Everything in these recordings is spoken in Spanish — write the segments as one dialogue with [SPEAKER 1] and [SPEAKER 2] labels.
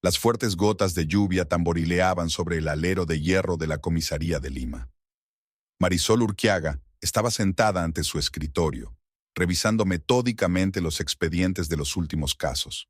[SPEAKER 1] Las fuertes gotas de lluvia tamborileaban sobre el alero de hierro de la comisaría de Lima. Marisol Urquiaga estaba sentada ante su escritorio, revisando metódicamente los expedientes de los últimos casos.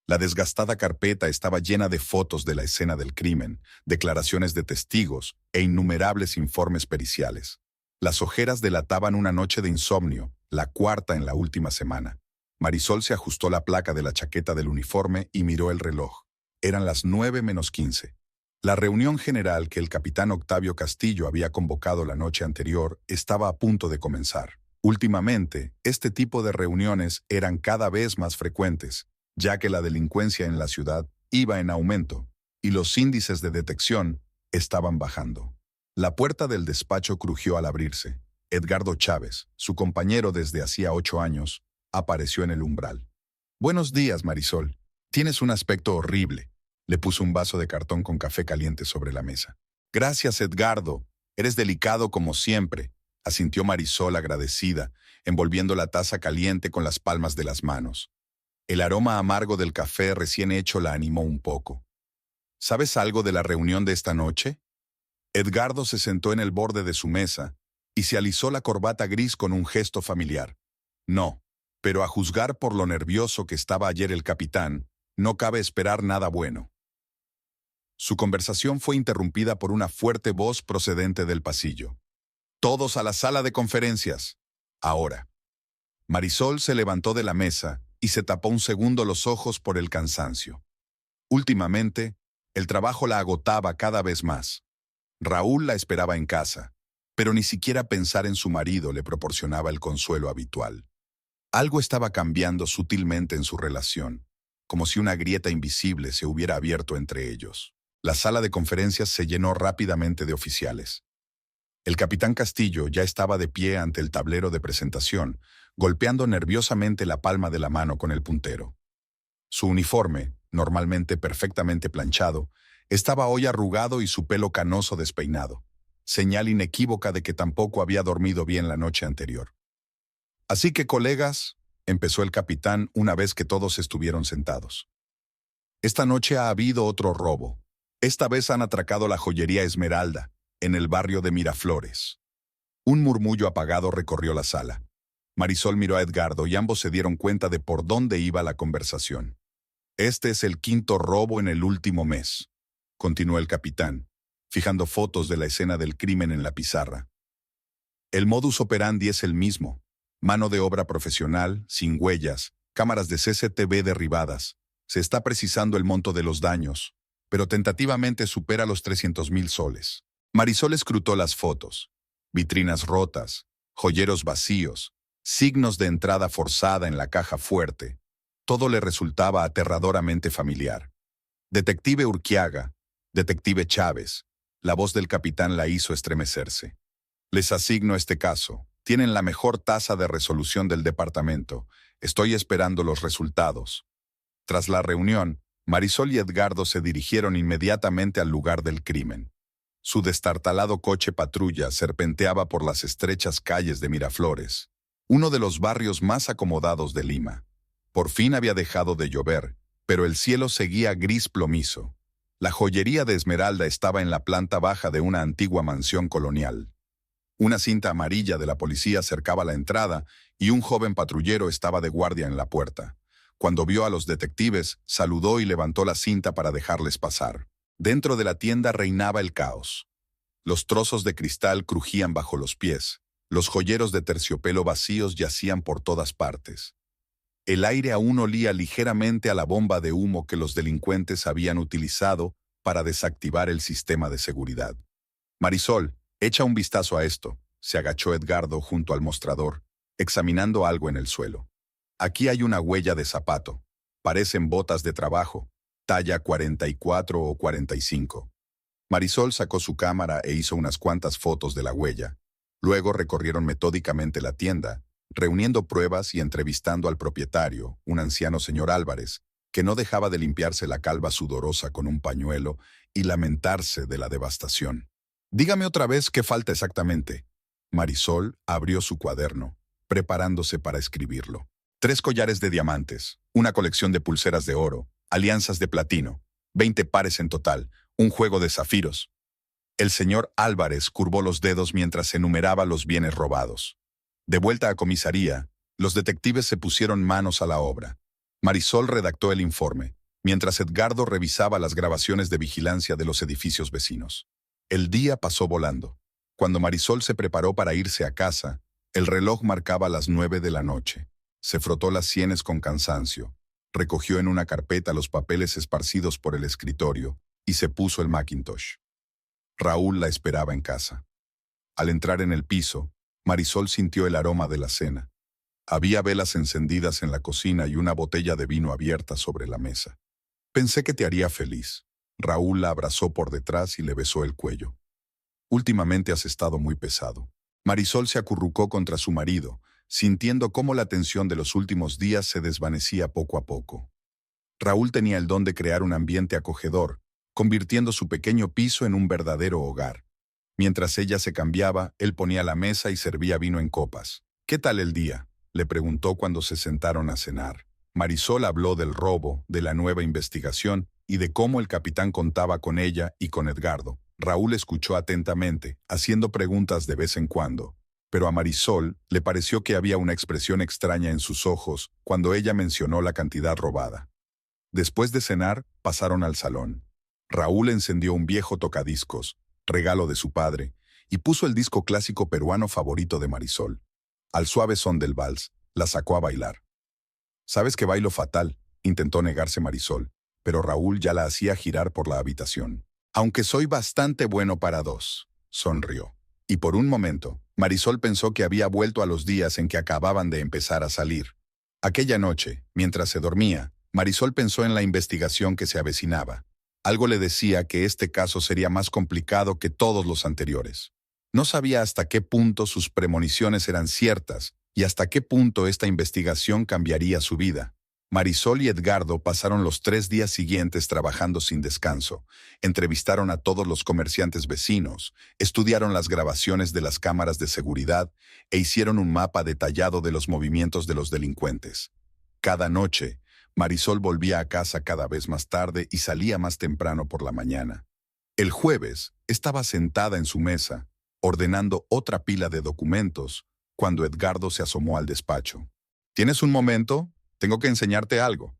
[SPEAKER 1] La desgastada carpeta estaba llena de fotos de la escena del crimen, declaraciones de testigos e innumerables informes periciales. Las ojeras delataban una noche de insomnio, la cuarta en la última semana. Marisol se ajustó la placa de la chaqueta del uniforme y miró el reloj. Eran las 9:15. La reunión general que el capitán Octavio Castillo había convocado la noche anterior estaba a punto de comenzar. Últimamente, este tipo de reuniones eran cada vez más frecuentes, ya que la delincuencia en la ciudad iba en aumento y los índices de detección estaban bajando. La puerta del despacho crujió al abrirse. Edgardo Chávez, su compañero desde hacía 8 años, apareció en el umbral. «Buenos días, Marisol. Tienes un aspecto horrible». Le puso un vaso de cartón con café caliente sobre la mesa. «Gracias, Edgardo. Eres delicado como siempre», asintió Marisol agradecida, envolviendo la taza caliente con las palmas de las manos. El aroma amargo del café recién hecho la animó un poco. «¿Sabes algo de la reunión de esta noche?» Edgardo se sentó en el borde de su mesa y se alisó la corbata gris con un gesto familiar. «No, pero a juzgar por lo nervioso que estaba ayer el capitán, no cabe esperar nada bueno». Su conversación fue interrumpida por una fuerte voz procedente del pasillo. «Todos a la sala de conferencias. Ahora». Marisol se levantó de la mesa y se tapó un segundo los ojos por el cansancio. Últimamente, el trabajo la agotaba cada vez más. Raúl la esperaba en casa, pero ni siquiera pensar en su marido le proporcionaba el consuelo habitual. Algo estaba cambiando sutilmente en su relación, como si una grieta invisible se hubiera abierto entre ellos. La sala de conferencias se llenó rápidamente de oficiales. El capitán Castillo ya estaba de pie ante el tablero de presentación, golpeando nerviosamente la palma de la mano con el puntero. Su uniforme, normalmente perfectamente planchado, estaba hoy arrugado y su pelo canoso despeinado, señal inequívoca de que tampoco había dormido bien la noche anterior. «Así que, colegas», empezó el capitán una vez que todos estuvieron sentados. «Esta noche ha habido otro robo. Esta vez han atracado la joyería Esmeralda, en el barrio de Miraflores». Un murmullo apagado recorrió la sala. Marisol miró a Edgardo y ambos se dieron cuenta de por dónde iba la conversación. «Este es el 5º robo en el último mes», continuó el capitán, fijando fotos de la escena del crimen en la pizarra. «El modus operandi es el mismo. Mano de obra profesional, sin huellas, cámaras de CCTV derribadas. Se está precisando el monto de los daños, pero tentativamente supera los 300,000 soles». Marisol escrutó las fotos. Vitrinas rotas, joyeros vacíos, signos de entrada forzada en la caja fuerte. Todo le resultaba aterradoramente familiar. «Detective Urquiaga, detective Chávez», la voz del capitán la hizo estremecerse. «Les asigno este caso. Tienen la mejor tasa de resolución del departamento. Estoy esperando los resultados». Tras la reunión, Marisol y Edgardo se dirigieron inmediatamente al lugar del crimen. Su destartalado coche patrulla serpenteaba por las estrechas calles de Miraflores, uno de los barrios más acomodados de Lima. Por fin había dejado de llover, pero el cielo seguía gris plomizo. La joyería de Esmeralda estaba en la planta baja de una antigua mansión colonial. Una cinta amarilla de la policía cercaba la entrada y un joven patrullero estaba de guardia en la puerta. Cuando vio a los detectives, saludó y levantó la cinta para dejarles pasar. Dentro de la tienda reinaba el caos. Los trozos de cristal crujían bajo los pies. Los joyeros de terciopelo vacíos yacían por todas partes. El aire aún olía ligeramente a la bomba de humo que los delincuentes habían utilizado para desactivar el sistema de seguridad. «Marisol, echa un vistazo a esto», se agachó Edgardo junto al mostrador, examinando algo en el suelo. «Aquí hay una huella de zapato. Parecen botas de trabajo, talla 44 o 45. Marisol sacó su cámara e hizo unas cuantas fotos de la huella. Luego recorrieron metódicamente la tienda, reuniendo pruebas y entrevistando al propietario, un anciano señor Álvarez, que no dejaba de limpiarse la calva sudorosa con un pañuelo y lamentarse de la devastación. «Dígame otra vez qué falta exactamente». Marisol abrió su cuaderno, preparándose para escribirlo. 3 collares de diamantes, una colección de pulseras de oro, alianzas de platino, 20 pares en total, un juego de zafiros. El señor Álvarez curvó los dedos mientras enumeraba los bienes robados. De vuelta a comisaría, los detectives se pusieron manos a la obra. Marisol redactó el informe, mientras Edgardo revisaba las grabaciones de vigilancia de los edificios vecinos. El día pasó volando. Cuando Marisol se preparó para irse a casa, el reloj marcaba las 9 de la noche. Se frotó las sienes con cansancio, recogió en una carpeta los papeles esparcidos por el escritorio y se puso el Macintosh. Raúl la esperaba en casa. Al entrar en el piso, Marisol sintió el aroma de la cena. Había velas encendidas en la cocina y una botella de vino abierta sobre la mesa. Pensé que te haría feliz. Raúl la abrazó por detrás y le besó el cuello. Últimamente has estado muy pesado. Marisol se acurrucó contra su marido, sintiendo cómo la tensión de los últimos días se desvanecía poco a poco. Raúl tenía el don de crear un ambiente acogedor, convirtiendo su pequeño piso en un verdadero hogar. Mientras ella se cambiaba, él ponía la mesa y servía vino en copas. «¿Qué tal el día?», le preguntó cuando se sentaron a cenar. Marisol habló del robo, de la nueva investigación y de cómo el capitán contaba con ella y con Edgardo. Raúl escuchó atentamente, haciendo preguntas de vez en cuando, pero a Marisol le pareció que había una expresión extraña en sus ojos cuando ella mencionó la cantidad robada. Después de cenar, pasaron al salón. Raúl encendió un viejo tocadiscos, regalo de su padre, y puso el disco clásico peruano favorito de Marisol. Al suave son del vals, la sacó a bailar. «Sabes que bailo fatal», intentó negarse Marisol, pero Raúl ya la hacía girar por la habitación. «Aunque soy bastante bueno para dos», sonrió. Y por un momento, Marisol pensó que había vuelto a los días en que acababan de empezar a salir. Aquella noche, mientras se dormía, Marisol pensó en la investigación que se avecinaba. Algo le decía que este caso sería más complicado que todos los anteriores. No sabía hasta qué punto sus premoniciones eran ciertas y hasta qué punto esta investigación cambiaría su vida. Marisol y Edgardo pasaron los 3 días siguientes trabajando sin descanso. Entrevistaron a todos los comerciantes vecinos, estudiaron las grabaciones de las cámaras de seguridad e hicieron un mapa detallado de los movimientos de los delincuentes. Cada noche, Marisol volvía a casa cada vez más tarde y salía más temprano por la mañana. El jueves, estaba sentada en su mesa, ordenando otra pila de documentos, cuando Edgardo se asomó al despacho. «¿Tienes un momento? Tengo que enseñarte algo».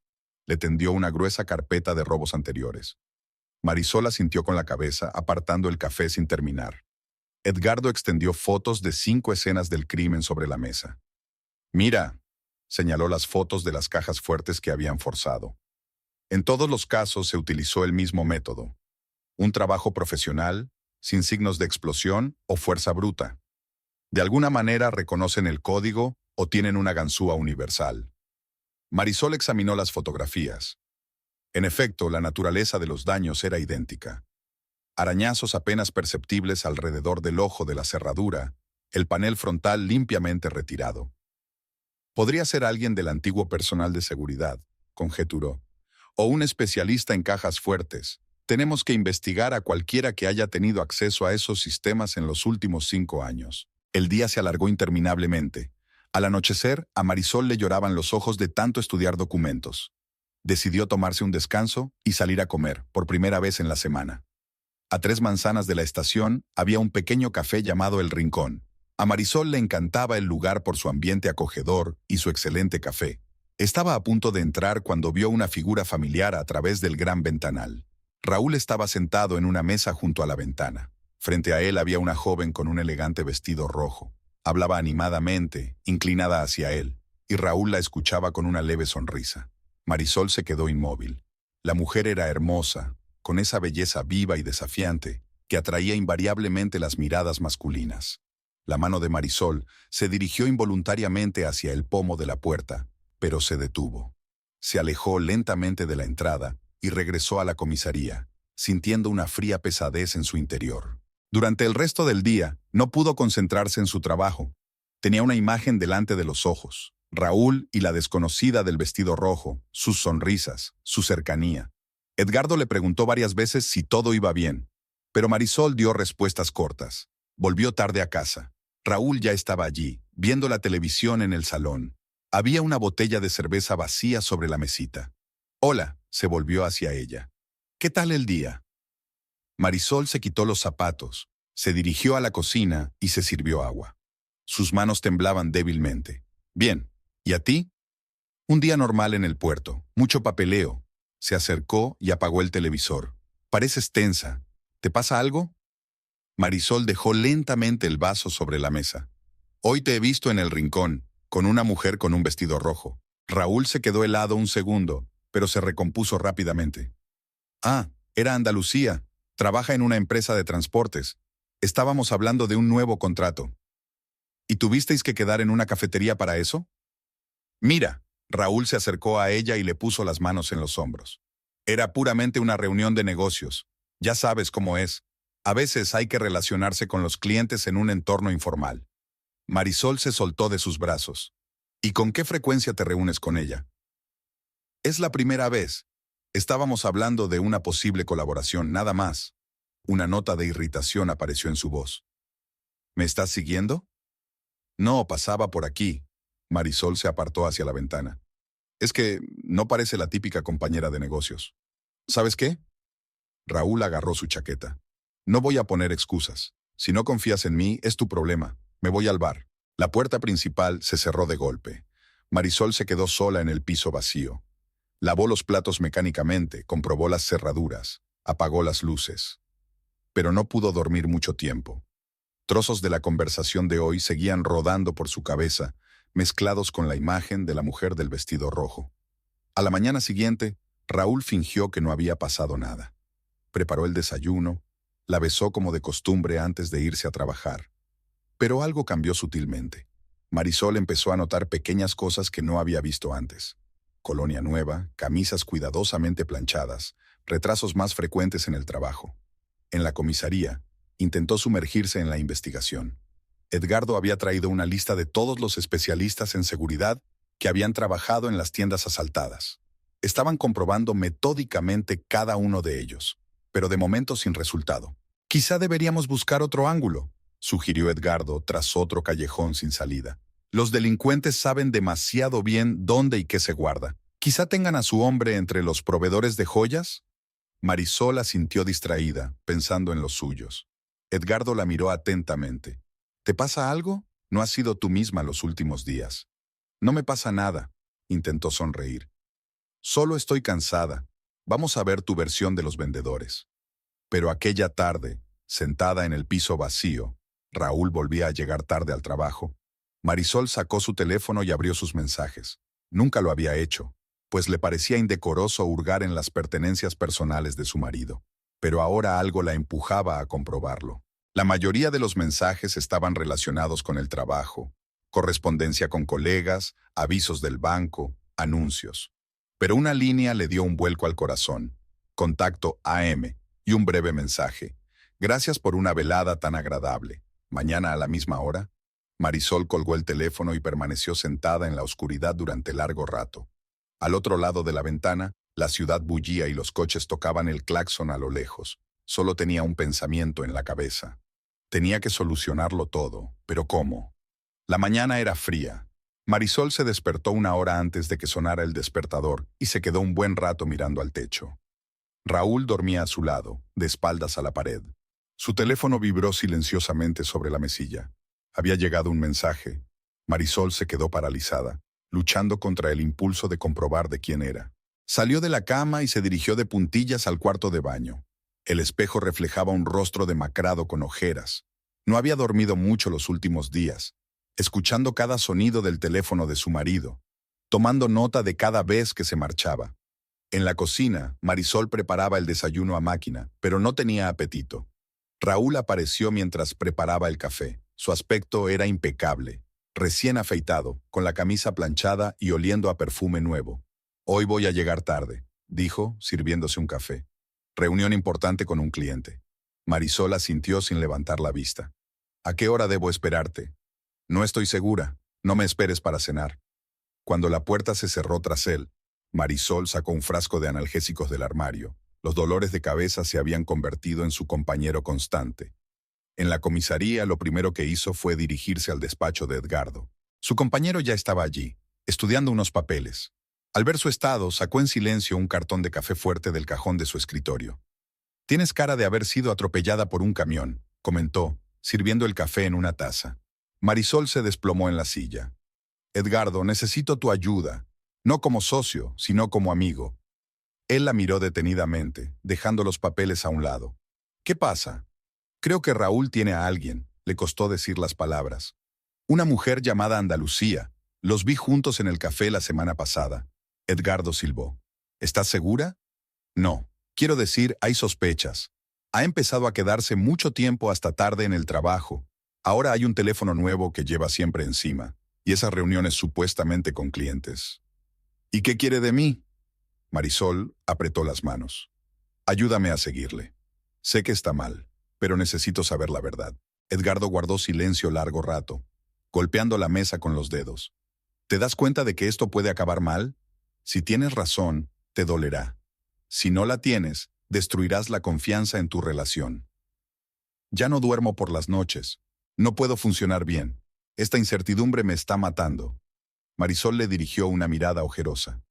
[SPEAKER 1] Le tendió una gruesa carpeta de robos anteriores. Marisol asintió con la cabeza, apartando el café sin terminar. Edgardo extendió fotos de 5 escenas del crimen sobre la mesa. «Mira», señaló las fotos de las cajas fuertes que habían forzado. En todos los casos se utilizó el mismo método. Un trabajo profesional, sin signos de explosión o fuerza bruta. De alguna manera reconocen el código o tienen una ganzúa universal. Marisol examinó las fotografías. En efecto, la naturaleza de los daños era idéntica. Arañazos apenas perceptibles alrededor del ojo de la cerradura, el panel frontal limpiamente retirado. Podría ser alguien del antiguo personal de seguridad, conjeturó, o un especialista en cajas fuertes. Tenemos que investigar a cualquiera que haya tenido acceso a esos sistemas en los últimos 5 años. El día se alargó interminablemente. Al anochecer, a Marisol le lloraban los ojos de tanto estudiar documentos. Decidió tomarse un descanso y salir a comer, por primera vez en la semana. A 3 manzanas de la estación había un pequeño café llamado El Rincón. A Marisol le encantaba el lugar por su ambiente acogedor y su excelente café. Estaba a punto de entrar cuando vio una figura familiar a través del gran ventanal. Raúl estaba sentado en una mesa junto a la ventana. Frente a él había una joven con un elegante vestido rojo. Hablaba animadamente, inclinada hacia él, y Raúl la escuchaba con una leve sonrisa. Marisol se quedó inmóvil. La mujer era hermosa, con esa belleza viva y desafiante que atraía invariablemente las miradas masculinas. La mano de Marisol se dirigió involuntariamente hacia el pomo de la puerta, pero se detuvo. Se alejó lentamente de la entrada y regresó a la comisaría, sintiendo una fría pesadez en su interior. Durante el resto del día, no pudo concentrarse en su trabajo. Tenía una imagen delante de los ojos: Raúl y la desconocida del vestido rojo, sus sonrisas, su cercanía. Edgardo le preguntó varias veces si todo iba bien, pero Marisol dio respuestas cortas. Volvió tarde a casa. Raúl ya estaba allí, viendo la televisión en el salón. Había una botella de cerveza vacía sobre la mesita. «Hola», se volvió hacia ella. ¿Qué tal el día? Marisol se quitó los zapatos, se dirigió a la cocina y se sirvió agua. Sus manos temblaban débilmente. Bien, ¿y a ti? Un día normal en el puerto, mucho papeleo. Se acercó y apagó el televisor. Pareces tensa. ¿Te pasa algo? Marisol dejó lentamente el vaso sobre la mesa. Hoy te he visto en el rincón, con una mujer con un vestido rojo. Raúl se quedó helado un segundo, pero se recompuso rápidamente. Ah, era Andalucía. Trabaja en una empresa de transportes. Estábamos hablando de un nuevo contrato. ¿Y tuvisteis que quedar en una cafetería para eso? Mira, Raúl se acercó a ella y le puso las manos en los hombros. Era puramente una reunión de negocios. Ya sabes cómo es. A veces hay que relacionarse con los clientes en un entorno informal. Marisol se soltó de sus brazos. ¿Y con qué frecuencia te reúnes con ella? Es la primera vez. Estábamos hablando de una posible colaboración, nada más. Una nota de irritación apareció en su voz. ¿Me estás siguiendo? No, pasaba por aquí. Marisol se apartó hacia la ventana. Es que no parece la típica compañera de negocios. ¿Sabes qué? Raúl agarró su chaqueta. No voy a poner excusas. Si no confías en mí, es tu problema. Me voy al bar. La puerta principal se cerró de golpe. Marisol se quedó sola en el piso vacío. Lavó los platos mecánicamente, comprobó las cerraduras, apagó las luces. Pero no pudo dormir mucho tiempo. Trozos de la conversación de hoy seguían rodando por su cabeza, mezclados con la imagen de la mujer del vestido rojo. A la mañana siguiente, Raúl fingió que no había pasado nada. Preparó el desayuno, la besó como de costumbre antes de irse a trabajar. Pero algo cambió sutilmente. Marisol empezó a notar pequeñas cosas que no había visto antes. Colonia nueva, camisas cuidadosamente planchadas, retrasos más frecuentes en el trabajo. En la comisaría, intentó sumergirse en la investigación. Edgardo había traído una lista de todos los especialistas en seguridad que habían trabajado en las tiendas asaltadas. Estaban comprobando metódicamente cada uno de ellos, pero de momento sin resultado. Quizá deberíamos buscar otro ángulo, sugirió Edgardo tras otro callejón sin salida. Los delincuentes saben demasiado bien dónde y qué se guarda. Quizá tengan a su hombre entre los proveedores de joyas. Marisol asintió distraída, pensando en los suyos. Edgardo la miró atentamente. ¿Te pasa algo? No has sido tú misma los últimos días. No me pasa nada, intentó sonreír. Solo estoy cansada. Vamos a ver tu versión de los vendedores. Pero aquella tarde, sentada en el piso vacío, Raúl volvía a llegar tarde al trabajo. Marisol sacó su teléfono y abrió sus mensajes. Nunca lo había hecho, pues le parecía indecoroso hurgar en las pertenencias personales de su marido. Pero ahora algo la empujaba a comprobarlo. La mayoría de los mensajes estaban relacionados con el trabajo, correspondencia con colegas, avisos del banco, anuncios. Pero una línea le dio un vuelco al corazón. Contacto AM y un breve mensaje. Gracias por una velada tan agradable. Mañana a la misma hora. Marisol colgó el teléfono y permaneció sentada en la oscuridad durante largo rato. Al otro lado de la ventana, la ciudad bullía y los coches tocaban el claxon a lo lejos. Solo tenía un pensamiento en la cabeza. Tenía que solucionarlo todo, pero ¿cómo? La mañana era fría. Marisol se despertó una hora antes de que sonara el despertador y se quedó un buen rato mirando al techo. Raúl dormía a su lado, de espaldas a la pared. Su teléfono vibró silenciosamente sobre la mesilla. Había llegado un mensaje. Marisol se quedó paralizada, luchando contra el impulso de comprobar de quién era. Salió de la cama y se dirigió de puntillas al cuarto de baño. El espejo reflejaba un rostro demacrado con ojeras. No había dormido mucho los últimos días, escuchando cada sonido del teléfono de su marido, tomando nota de cada vez que se marchaba. En la cocina, Marisol preparaba el desayuno a máquina, pero no tenía apetito. Raúl apareció mientras preparaba el café. Su aspecto era impecable, recién afeitado, con la camisa planchada y oliendo a perfume nuevo. Hoy voy a llegar tarde, dijo, sirviéndose un café. Reunión importante con un cliente. Marisol asintió sin levantar la vista. ¿A qué hora debo esperarte? No estoy segura. No me esperes para cenar. Cuando la puerta se cerró tras él, Marisol sacó un frasco de analgésicos del armario. Los dolores de cabeza se habían convertido en su compañero constante. En la comisaría, lo primero que hizo fue dirigirse al despacho de Edgardo. Su compañero ya estaba allí, estudiando unos papeles. Al ver su estado, sacó en silencio un cartón de café fuerte del cajón de su escritorio. «Tienes cara de haber sido atropellada por un camión», comentó, sirviendo el café en una taza. Marisol se desplomó en la silla. «Edgardo, necesito tu ayuda. No como socio, sino como amigo». Él la miró detenidamente, dejando los papeles a un lado. «¿Qué pasa?» «Creo que Raúl tiene a alguien», le costó decir las palabras. «Una mujer llamada Andalucía. Los vi juntos en el café la semana pasada». Edgardo silbó. «¿Estás segura?» «No. Quiero decir, hay sospechas. Ha empezado a quedarse mucho tiempo hasta tarde en el trabajo. Ahora hay un teléfono nuevo que lleva siempre encima, y esas reuniones supuestamente con clientes». «¿Y qué quiere de mí?» Marisol apretó las manos. «Ayúdame a seguirle. Sé que está mal, pero necesito saber la verdad». Edgardo guardó silencio largo rato, golpeando la mesa con los dedos. «¿Te das cuenta de que esto puede acabar mal? Si tienes razón, te dolerá. Si no la tienes, destruirás la confianza en tu relación. Ya no duermo por las noches. No puedo funcionar bien. Esta incertidumbre me está matando». Marisol le dirigió una mirada ojerosa.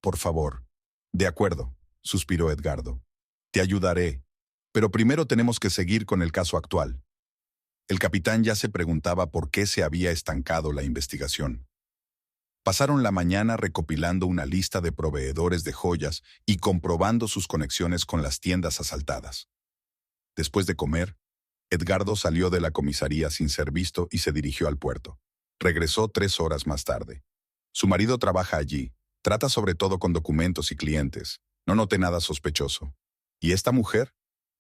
[SPEAKER 1] «Por favor». «De acuerdo», suspiró Edgardo. «Te ayudaré. Pero primero tenemos que seguir con el caso actual». El capitán ya se preguntaba por qué se había estancado la investigación. Pasaron la mañana recopilando una lista de proveedores de joyas y comprobando sus conexiones con las tiendas asaltadas. Después de comer, Edgardo salió de la comisaría sin ser visto y se dirigió al puerto. Regresó 3 horas más tarde. Su marido trabaja allí, trata sobre todo con documentos y clientes. No noté nada sospechoso. ¿Y esta mujer?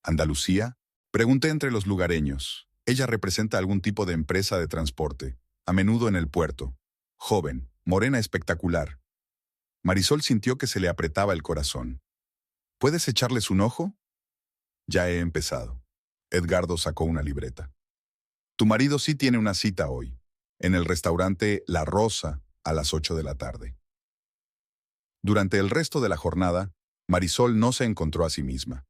[SPEAKER 1] ¿Andalucía? Pregunté entre los lugareños. Ella representa algún tipo de empresa de transporte, a menudo en el puerto. Joven, morena espectacular. Marisol sintió que se le apretaba el corazón. ¿Puedes echarles un ojo? Ya he empezado. Edgardo sacó una libreta. Tu marido sí tiene una cita hoy, en el restaurante La Rosa, a las 8 de la tarde. Durante el resto de la jornada, Marisol no se encontró a sí misma.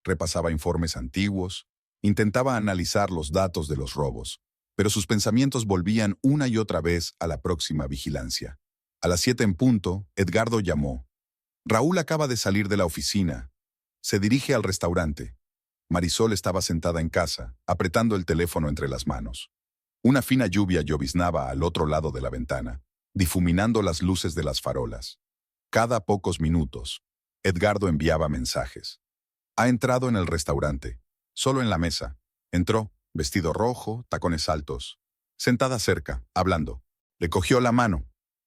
[SPEAKER 1] Repasaba informes antiguos, intentaba analizar los datos de los robos, pero sus pensamientos volvían una y otra vez a la próxima vigilancia. A las 7 en punto, Edgardo llamó. Raúl acaba de salir de la oficina. Se dirige al restaurante. Marisol estaba sentada en casa, apretando el teléfono entre las manos. Una fina lluvia lloviznaba al otro lado de la ventana, difuminando las luces de las farolas. Cada pocos minutos, Edgardo enviaba mensajes. Ha entrado en el restaurante, solo en la mesa. Entró, vestido rojo, tacones altos. Sentada cerca, hablando. Le cogió la mano.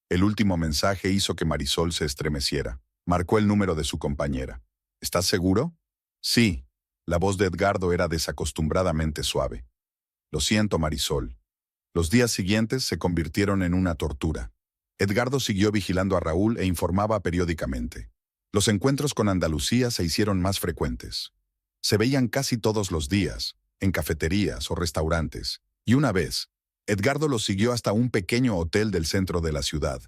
[SPEAKER 1] El último mensaje hizo que Marisol se estremeciera. Marcó el número de su compañera. ¿Estás seguro? Sí. La voz de Edgardo era desacostumbradamente suave. Lo siento, Marisol. Los días siguientes se convirtieron en una tortura. Edgardo siguió vigilando a Raúl e informaba periódicamente. Los encuentros con Andalucía se hicieron más frecuentes. Se veían casi todos los días, en cafeterías o restaurantes, y una vez, Edgardo los siguió hasta un pequeño hotel del centro de la ciudad.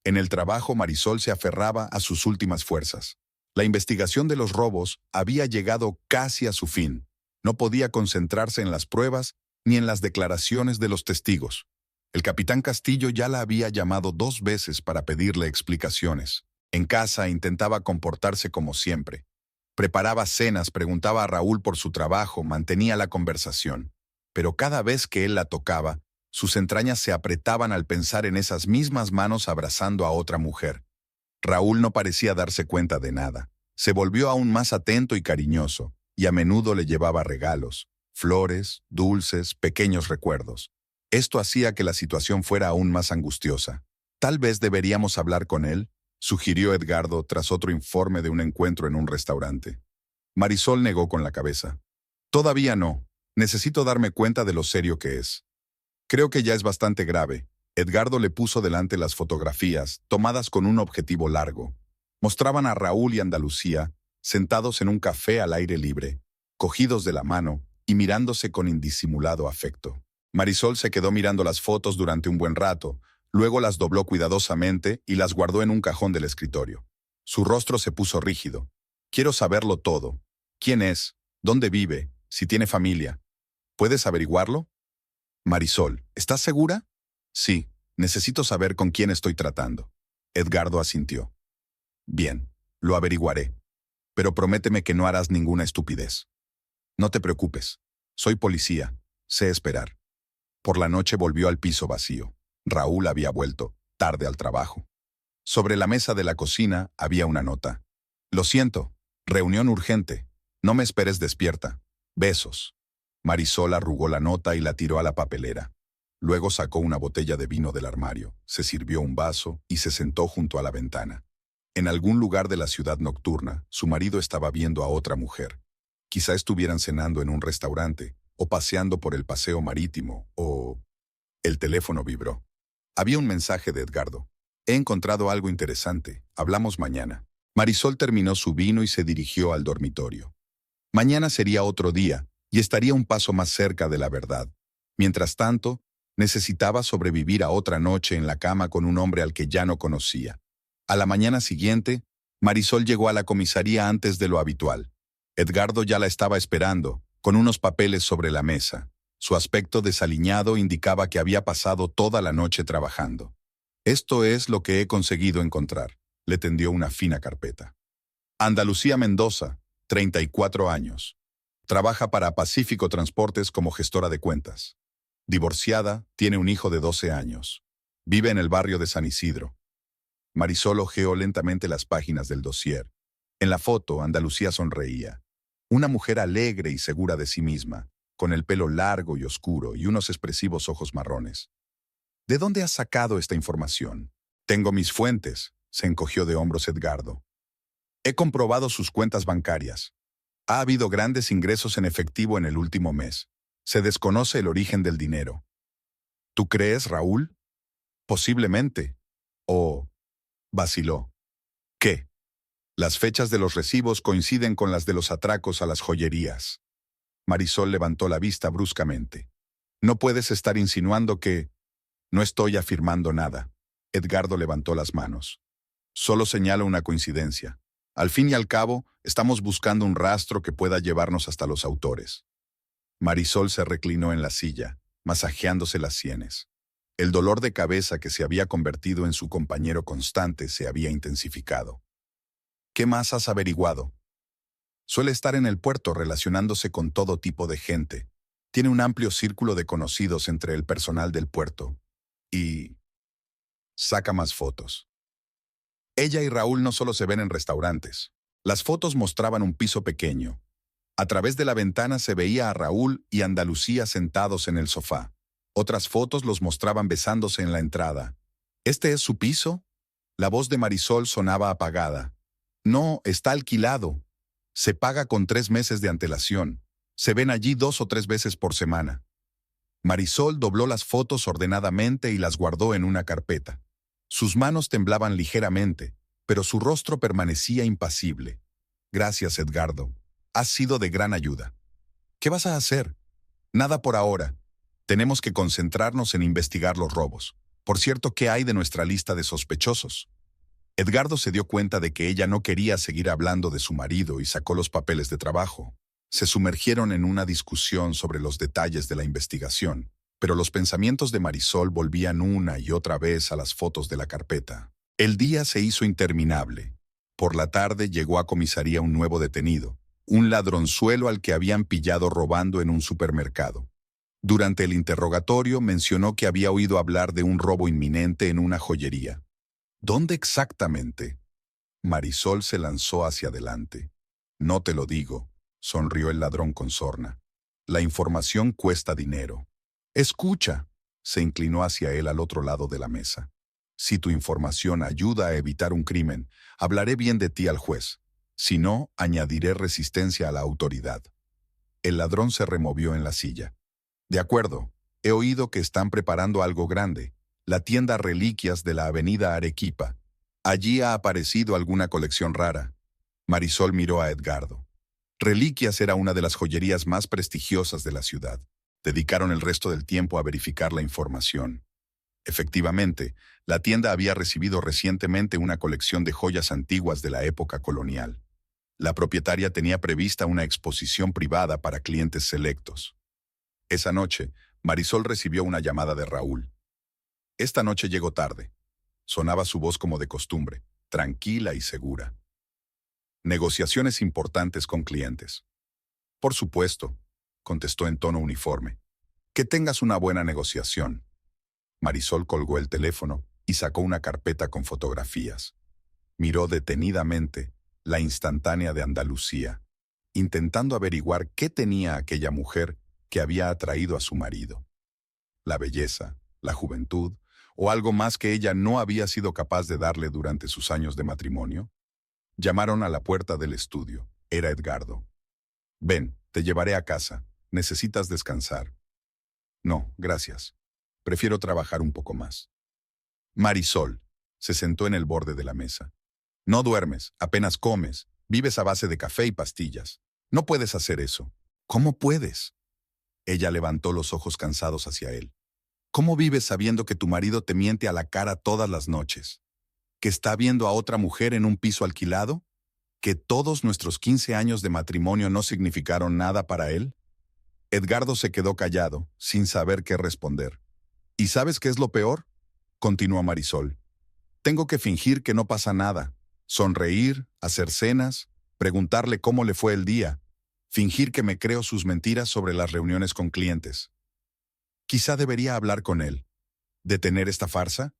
[SPEAKER 1] En el trabajo, Marisol se aferraba a sus últimas fuerzas. La investigación de los robos había llegado casi a su fin. No podía concentrarse en las pruebas ni en las declaraciones de los testigos. El capitán Castillo ya la había llamado 2 veces para pedirle explicaciones. En casa intentaba comportarse como siempre. Preparaba cenas, preguntaba a Raúl por su trabajo, mantenía la conversación. Pero cada vez que él la tocaba, sus entrañas se apretaban al pensar en esas mismas manos abrazando a otra mujer. Raúl no parecía darse cuenta de nada. Se volvió aún más atento y cariñoso, y a menudo le llevaba regalos, flores, dulces, pequeños recuerdos. Esto hacía que la situación fuera aún más angustiosa. Tal vez deberíamos hablar con él, sugirió Edgardo tras otro informe de un encuentro en un restaurante. Marisol negó con la cabeza. Todavía no. Necesito darme cuenta de lo serio que es. Creo que ya es bastante grave. Edgardo le puso delante las fotografías, tomadas con un objetivo largo. Mostraban a Raúl y Andalucía, sentados en un café al aire libre, cogidos de la mano y mirándose con indisimulado afecto. Marisol se quedó mirando las fotos durante un buen rato, luego las dobló cuidadosamente y las guardó en un cajón del escritorio. Su rostro se puso rígido. Quiero saberlo todo. ¿Quién es? ¿Dónde vive? ¿Si tiene familia? ¿Puedes averiguarlo? Marisol, ¿estás segura? Sí, necesito saber con quién estoy tratando. Edgardo asintió. Bien, lo averiguaré. Pero prométeme que no harás ninguna estupidez. No te preocupes. Soy policía. Sé esperar. Por la noche volvió al piso vacío. Raúl había vuelto, tarde al trabajo. Sobre la mesa de la cocina había una nota. Lo siento. Reunión urgente. No me esperes despierta. Besos. Marisol arrugó la nota y la tiró a la papelera. Luego sacó una botella de vino del armario, se sirvió un vaso y se sentó junto a la ventana. En algún lugar de la ciudad nocturna, su marido estaba viendo a otra mujer. Quizá estuvieran cenando en un restaurante, o paseando por el paseo marítimo, o... El teléfono vibró. Había un mensaje de Edgardo. He encontrado algo interesante. Hablamos mañana. Marisol terminó su vino y se dirigió al dormitorio. Mañana sería otro día, y estaría un paso más cerca de la verdad. Mientras tanto, necesitaba sobrevivir a otra noche en la cama con un hombre al que ya no conocía. A la mañana siguiente, Marisol llegó a la comisaría antes de lo habitual. Edgardo ya la estaba esperando, con unos papeles sobre la mesa. Su aspecto desaliñado indicaba que había pasado toda la noche trabajando. Esto es lo que he conseguido encontrar. Le tendió una fina carpeta. Andalucía Mendoza, 34 años. Trabaja para Pacífico Transportes como gestora de cuentas. Divorciada, tiene un hijo de 12 años. Vive en el barrio de San Isidro. Marisol hojeó lentamente las páginas del dossier. En la foto, Andalucía sonreía. Una mujer alegre y segura de sí misma, con el pelo largo y oscuro y unos expresivos ojos marrones. ¿De dónde has sacado esta información? Tengo mis fuentes, se encogió de hombros Edgardo. He comprobado sus cuentas bancarias. Ha habido grandes ingresos en efectivo en el último mes. Se desconoce el origen del dinero. ¿Tú crees, Raúl? Posiblemente. O... vaciló. ¿Qué? Las fechas de los recibos coinciden con las de los atracos a las joyerías. Marisol levantó la vista bruscamente. No puedes estar insinuando que... No estoy afirmando nada. Edgardo levantó las manos. Solo señalo una coincidencia. Al fin y al cabo, estamos buscando un rastro que pueda llevarnos hasta los autores. Marisol se reclinó en la silla, masajeándose las sienes. El dolor de cabeza que se había convertido en su compañero constante se había intensificado. ¿Qué más has averiguado? Suele estar en el puerto relacionándose con todo tipo de gente. Tiene un amplio círculo de conocidos entre el personal del puerto. Y... saca más fotos. Ella y Raúl no solo se ven en restaurantes. Las fotos mostraban un piso pequeño. A través de la ventana se veía a Raúl y Andalucía sentados en el sofá. Otras fotos los mostraban besándose en la entrada. ¿Este es su piso? La voz de Marisol sonaba apagada. No, está alquilado. Se paga con 3 meses de antelación. Se ven allí 2 o 3 veces por semana. Marisol dobló las fotos ordenadamente y las guardó en una carpeta. Sus manos temblaban ligeramente, pero su rostro permanecía impasible. Gracias, Edgardo. Has sido de gran ayuda. ¿Qué vas a hacer? Nada por ahora. Tenemos que concentrarnos en investigar los robos. Por cierto, ¿qué hay de nuestra lista de sospechosos? Edgardo se dio cuenta de que ella no quería seguir hablando de su marido y sacó los papeles de trabajo. Se sumergieron en una discusión sobre los detalles de la investigación, pero los pensamientos de Marisol volvían una y otra vez a las fotos de la carpeta. El día se hizo interminable. Por la tarde llegó a comisaría un nuevo detenido, un ladronzuelo al que habían pillado robando en un supermercado. Durante el interrogatorio mencionó que había oído hablar de un robo inminente en una joyería. ¿Dónde exactamente? Marisol se lanzó hacia adelante. No te lo digo, sonrió el ladrón con sorna. La información cuesta dinero. Escucha, se inclinó hacia él al otro lado de la mesa. Si tu información ayuda a evitar un crimen, hablaré bien de ti al juez. Si no, añadiré resistencia a la autoridad. El ladrón se removió en la silla. De acuerdo, he oído que están preparando algo grande, la tienda Reliquias de la avenida Arequipa. Allí ha aparecido alguna colección rara. Marisol miró a Edgardo. Reliquias era una de las joyerías más prestigiosas de la ciudad. Dedicaron el resto del tiempo a verificar la información. Efectivamente, la tienda había recibido recientemente una colección de joyas antiguas de la época colonial. La propietaria tenía prevista una exposición privada para clientes selectos. Esa noche, Marisol recibió una llamada de Raúl. Esta noche llegó tarde. Sonaba su voz como de costumbre. tranquila y segura. Negociaciones importantes con clientes. Por supuesto, contestó en tono uniforme. Que tengas una buena negociación. Marisol colgó el teléfono y sacó una carpeta con fotografías. Miró detenidamente la instantánea de Andalucía, intentando averiguar qué tenía aquella mujer que había atraído a su marido. La belleza, la juventud, o algo más que ella no había sido capaz de darle durante sus años de matrimonio. Llamaron a la puerta del estudio. Era Edgardo. Ven, te llevaré a casa. ¿Necesitas descansar? No, gracias. Prefiero trabajar un poco más. Marisol se sentó en el borde de la mesa. No duermes, apenas comes, vives a base de café y pastillas. No puedes hacer eso. ¿Cómo puedes? Ella levantó los ojos cansados hacia él. ¿Cómo vives sabiendo que tu marido te miente a la cara todas las noches? ¿Que está viendo a otra mujer en un piso alquilado? ¿Que todos nuestros 15 años de matrimonio no significaron nada para él? Edgardo se quedó callado, sin saber qué responder. ¿Y sabes qué es lo peor? Continuó Marisol. Tengo que fingir que no pasa nada. Sonreír, hacer cenas, preguntarle cómo le fue el día. Fingir que me creo sus mentiras sobre las reuniones con clientes. Quizá debería hablar con él. ¿Detener esta farsa?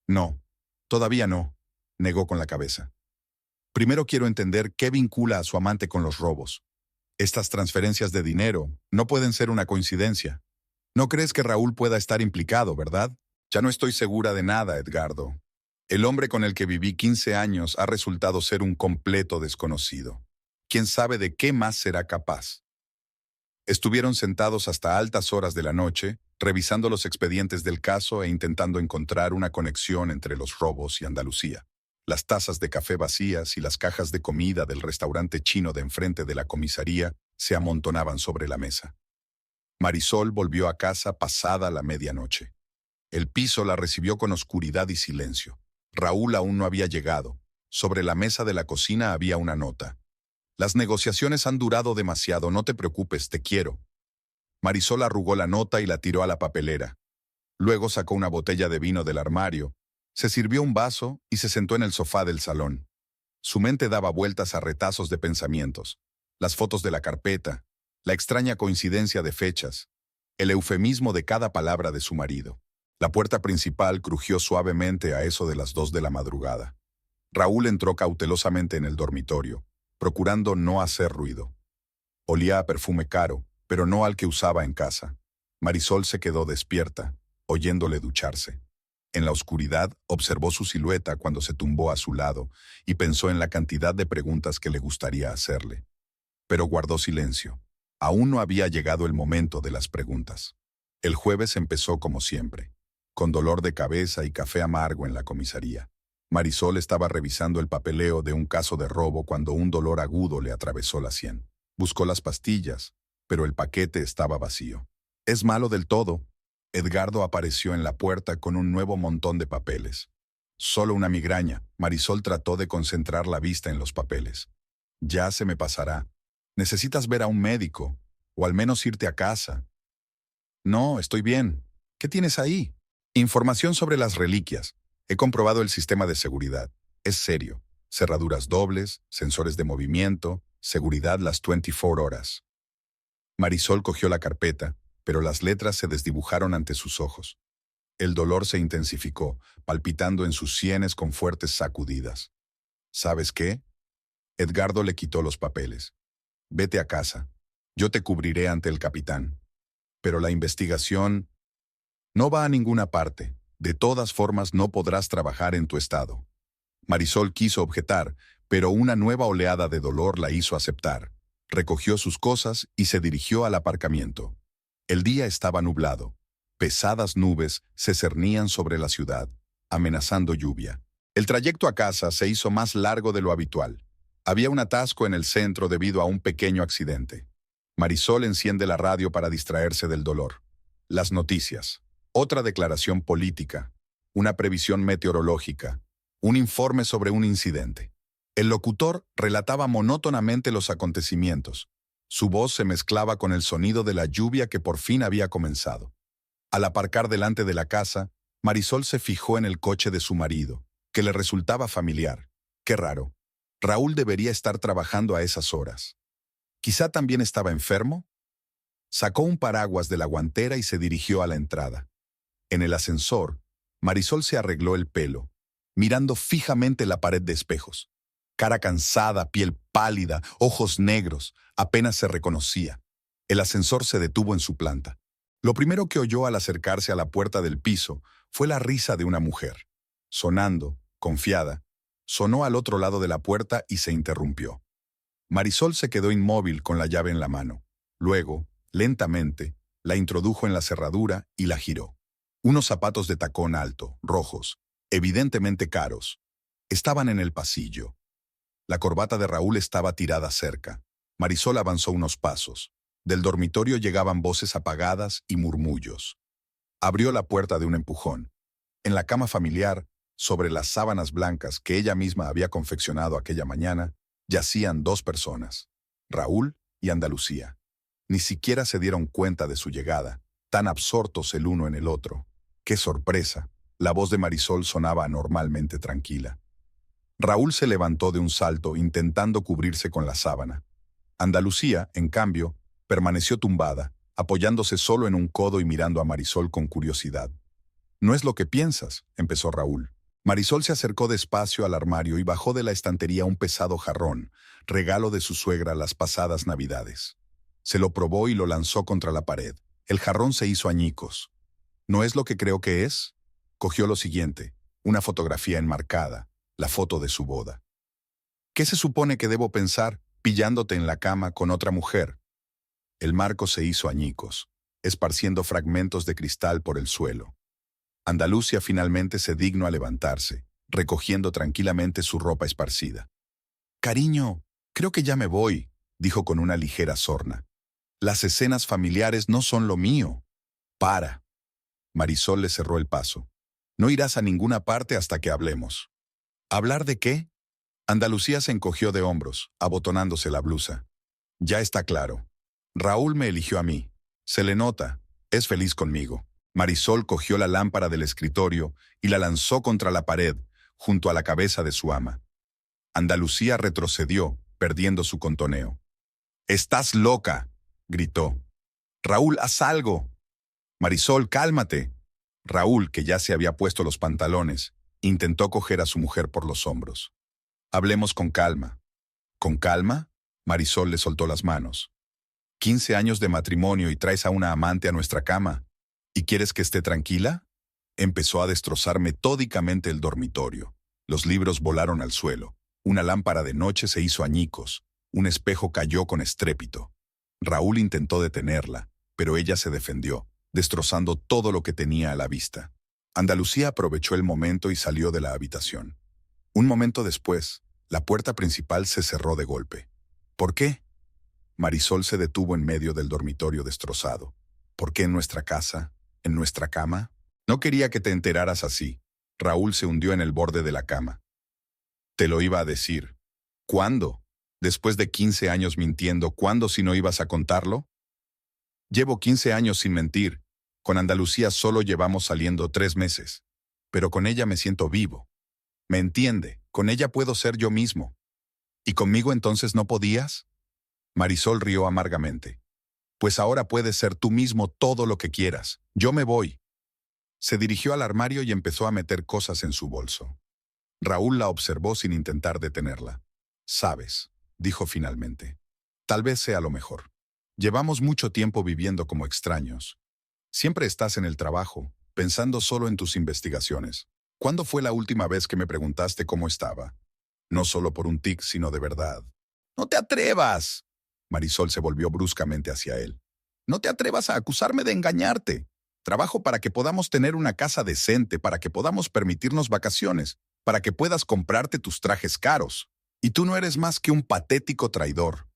[SPEAKER 1] No, todavía no, negó con la cabeza. Primero quiero entender qué vincula a su amante con los robos. Estas transferencias de dinero no pueden ser una coincidencia. No crees que Raúl pueda estar implicado, ¿verdad? Ya no estoy segura de nada, Edgardo. El hombre con el que viví 15 años ha resultado ser un completo desconocido. ¿Quién sabe de qué más será capaz? Estuvieron sentados hasta altas horas de la noche, revisando los expedientes del caso e intentando encontrar una conexión entre los robos y Andalucía. Las tazas de café vacías y las cajas de comida del restaurante chino de enfrente de la comisaría se amontonaban sobre la mesa. Marisol volvió a casa pasada la medianoche. El piso la recibió con oscuridad y silencio. Raúl aún no había llegado. Sobre la mesa de la cocina había una nota. Las negociaciones han durado demasiado, no te preocupes, te quiero. Marisol arrugó la nota y la tiró a la papelera. Luego sacó una botella de vino del armario, se sirvió un vaso y se sentó en el sofá del salón. Su mente daba vueltas a retazos de pensamientos, las fotos de la carpeta, la extraña coincidencia de fechas, el eufemismo de cada palabra de su marido. La puerta principal crujió suavemente a eso de las 2 de la madrugada. Raúl entró cautelosamente en el dormitorio, procurando no hacer ruido. Olía a perfume caro, pero no al que usaba en casa. Marisol se quedó despierta, oyéndole ducharse. En la oscuridad observó su silueta cuando se tumbó a su lado y pensó en la cantidad de preguntas que le gustaría hacerle. Pero guardó silencio. Aún no había llegado el momento de las preguntas. El jueves empezó como siempre, con dolor de cabeza y café amargo en la comisaría. Marisol estaba revisando el papeleo de un caso de robo cuando un dolor agudo le atravesó la sien. Buscó las pastillas, pero el paquete estaba vacío. «Es malo del todo». Edgardo apareció en la puerta con un nuevo montón de papeles. «Solo una migraña». Marisol trató de concentrar la vista en los papeles. «Ya se me pasará. Necesitas ver a un médico, o al menos irte a casa». «No, estoy bien. ¿Qué tienes ahí?» «Información sobre las reliquias. He comprobado el sistema de seguridad. Es serio. Cerraduras dobles, sensores de movimiento, seguridad las 24 horas». Marisol cogió la carpeta, pero las letras se desdibujaron ante sus ojos. El dolor se intensificó, palpitando en sus sienes con fuertes sacudidas. «¿Sabes qué?» Edgardo le quitó los papeles. «Vete a casa. Yo te cubriré ante el capitán. Pero la investigación no va a ninguna parte. De todas formas no podrás trabajar en tu estado». Marisol quiso objetar, pero una nueva oleada de dolor la hizo aceptar. Recogió sus cosas y se dirigió al aparcamiento. El día estaba nublado. Pesadas nubes se cernían sobre la ciudad, amenazando lluvia. El trayecto a casa se hizo más largo de lo habitual. Había un atasco en el centro debido a un pequeño accidente. Marisol enciende la radio para distraerse del dolor. Las noticias. Otra declaración política. Una previsión meteorológica. Un informe sobre un incidente. El locutor relataba monótonamente los acontecimientos. Su voz se mezclaba con el sonido de la lluvia que por fin había comenzado. Al aparcar delante de la casa, Marisol se fijó en el coche de su marido. que le resultaba familiar. Qué raro. Raúl debería estar trabajando a esas horas. ¿Quizá también estaba enfermo? Sacó un paraguas de la guantera y se dirigió a la entrada. En el ascensor, Marisol se arregló el pelo, mirando fijamente la pared de espejos. Cara cansada, piel pálida, ojos negros, apenas se reconocía. El ascensor se detuvo en su planta. Lo primero que oyó al acercarse a la puerta del piso fue la risa de una mujer. Sonando, confiada, sonó al otro lado de la puerta y se interrumpió. Marisol se quedó inmóvil con la llave en la mano. Luego, lentamente, la introdujo en la cerradura y la giró. Unos zapatos de tacón alto, rojos, evidentemente caros, estaban en el pasillo. La corbata de Raúl estaba tirada cerca. Marisol avanzó unos pasos. Del dormitorio llegaban voces apagadas y murmullos. Abrió la puerta de un empujón. En la cama familiar, sobre las sábanas blancas que ella misma había confeccionado aquella mañana, yacían dos personas, Raúl y Andalucía. Ni siquiera se dieron cuenta de su llegada, tan absortos el uno en el otro. ¡Qué sorpresa! La voz de Marisol sonaba anormalmente tranquila. Raúl se levantó de un salto intentando cubrirse con la sábana. Andalucía, en cambio, permaneció tumbada, apoyándose solo en un codo y mirando a Marisol con curiosidad. «No es lo que piensas», empezó Raúl. Marisol se acercó despacio al armario y bajó de la estantería un pesado jarrón, regalo de su suegra las pasadas Navidades. Se lo probó y lo lanzó contra la pared. El jarrón se hizo añicos. «¿No es lo que creo que es?» Cogió lo siguiente, una fotografía enmarcada, la foto de su boda. «¿Qué se supone que debo pensar pillándote en la cama con otra mujer?» El marco se hizo añicos, esparciendo fragmentos de cristal por el suelo. Andalucía finalmente se dignó a levantarse, recogiendo tranquilamente su ropa esparcida. «Cariño, creo que ya me voy», dijo con una ligera sorna. «Las escenas familiares no son lo mío». «Para». Marisol le cerró el paso. «No irás a ninguna parte hasta que hablemos». «¿Hablar de qué?» Andalucía se encogió de hombros, abotonándose la blusa. «Ya está claro. Raúl me eligió a mí. Se le nota. Es feliz conmigo». Marisol cogió la lámpara del escritorio y la lanzó contra la pared, junto a la cabeza de su ama. Andalucía retrocedió, perdiendo su contoneo. «¡Estás loca!», gritó. «Raúl, haz algo». «Marisol, cálmate». Raúl, que ya se había puesto los pantalones, intentó coger a su mujer por los hombros. «Hablemos con calma». «¿Con calma?», Marisol le soltó las manos. 15 años de matrimonio y traes a una amante a nuestra cama. ¿Y quieres que esté tranquila?». Empezó a destrozar metódicamente el dormitorio. Los libros volaron al suelo. Una lámpara de noche se hizo añicos. Un espejo cayó con estrépito. Raúl intentó detenerla, pero ella se defendió, destrozando todo lo que tenía a la vista. Andalucía aprovechó el momento y salió de la habitación. Un momento después, la puerta principal se cerró de golpe. «¿Por qué?». Marisol se detuvo en medio del dormitorio destrozado. «¿Por qué en nuestra casa? ¿En nuestra cama?». «No quería que te enteraras así». Raúl se hundió en el borde de la cama. «Te lo iba a decir». «¿Cuándo? Después de 15 años mintiendo, ¿cuándo si no ibas a contarlo?». «Llevo 15 años sin mentir. Con Andalucía solo llevamos saliendo 3 meses. Pero con ella me siento vivo. ¿Me entiende? Con ella puedo ser yo mismo». «¿Y conmigo entonces no podías?». Marisol rió amargamente. «Pues ahora puedes ser tú mismo todo lo que quieras. Yo me voy». Se dirigió al armario y empezó a meter cosas en su bolso. Raúl la observó sin intentar detenerla. «Sabes», dijo finalmente, «tal vez sea lo mejor. Llevamos mucho tiempo viviendo como extraños. Siempre estás en el trabajo, pensando solo en tus investigaciones. ¿Cuándo fue la última vez que me preguntaste cómo estaba? No solo por un tic, sino de verdad». «¡No te atrevas!». Marisol se volvió bruscamente hacia él. «No te atrevas a acusarme de engañarte. Trabajo para que podamos tener una casa decente, para que podamos permitirnos vacaciones, para que puedas comprarte tus trajes caros. Y tú no eres más que un patético traidor».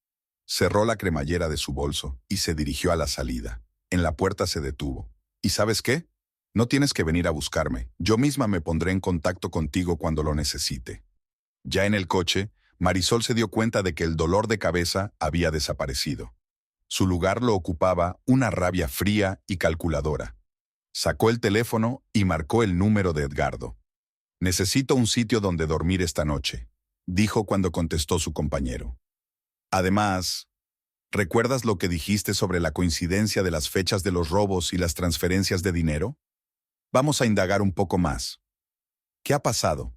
[SPEAKER 1] Cerró la cremallera de su bolso y se dirigió a la salida. En la puerta se detuvo. «¿Y sabes qué? No tienes que venir a buscarme. Yo misma me pondré en contacto contigo cuando lo necesite». Ya en el coche, Marisol se dio cuenta de que el dolor de cabeza había desaparecido. Su lugar lo ocupaba una rabia fría y calculadora. Sacó el teléfono y marcó el número de Edgardo. Necesito un sitio donde dormir esta noche, dijo cuando contestó su compañero. Además, ¿recuerdas lo que dijiste sobre la coincidencia de las fechas de los robos y las transferencias de dinero? Vamos a indagar un poco más. ¿Qué ha pasado?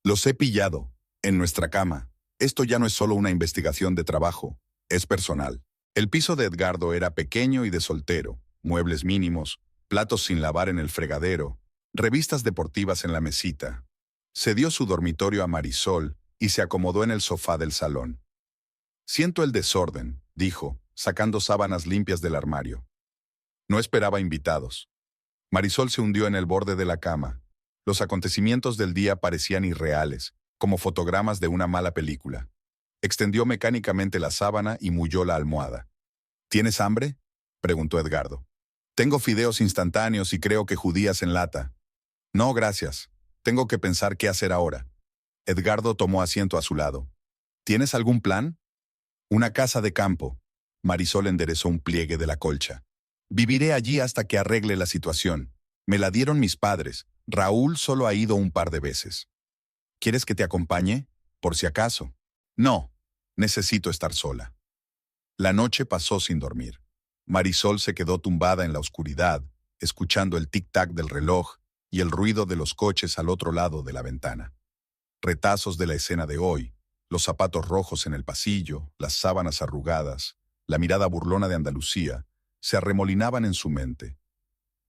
[SPEAKER 1] Los he pillado, en nuestra cama. Esto ya no es solo una investigación de trabajo, es personal. El piso de Edgardo era pequeño y de soltero, muebles mínimos, platos sin lavar en el fregadero, revistas deportivas en la mesita. Cedió su dormitorio a Marisol y se acomodó en el sofá del salón. Siento el desorden, dijo, sacando sábanas limpias del armario. No esperaba invitados. Marisol se hundió en el borde de la cama. Los acontecimientos del día parecían irreales, como fotogramas de una mala película. Extendió mecánicamente la sábana y mulló la almohada. ¿Tienes hambre?, preguntó Edgardo. Tengo fideos instantáneos y creo que judías en lata. No, gracias. Tengo que pensar qué hacer ahora. Edgardo tomó asiento a su lado. ¿Tienes algún plan? Una casa de campo. Marisol enderezó un pliegue de la colcha. Viviré allí hasta que arregle la situación. Me la dieron mis padres. Raúl solo ha ido un par de veces. ¿Quieres que te acompañe? Por si acaso. No, necesito estar sola. La noche pasó sin dormir. Marisol se quedó tumbada en la oscuridad, escuchando el tic-tac del reloj y el ruido de los coches al otro lado de la ventana. Retazos de la escena de hoy, los zapatos rojos en el pasillo, las sábanas arrugadas, la mirada burlona de Andalucía, se arremolinaban en su mente.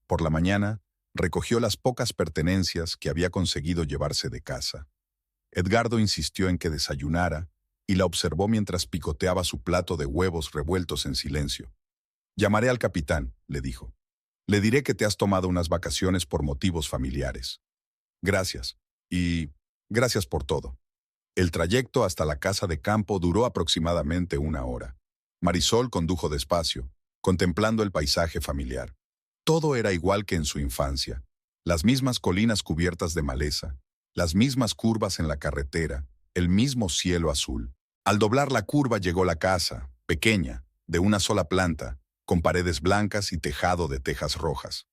[SPEAKER 1] Por la mañana, recogió las pocas pertenencias que había conseguido llevarse de casa. Edgardo insistió en que desayunara y la observó mientras picoteaba su plato de huevos revueltos en silencio. Llamaré al capitán, le dijo. Le diré que te has tomado unas vacaciones por motivos familiares. Gracias. Y gracias por todo. El trayecto hasta la casa de campo duró aproximadamente 1 hora. Marisol condujo despacio, contemplando el paisaje familiar. Todo era igual que en su infancia. Las mismas colinas cubiertas de maleza, las mismas curvas en la carretera, el mismo cielo azul. Al doblar la curva llegó la casa, pequeña, de una sola planta, con paredes blancas y tejado de tejas rojas.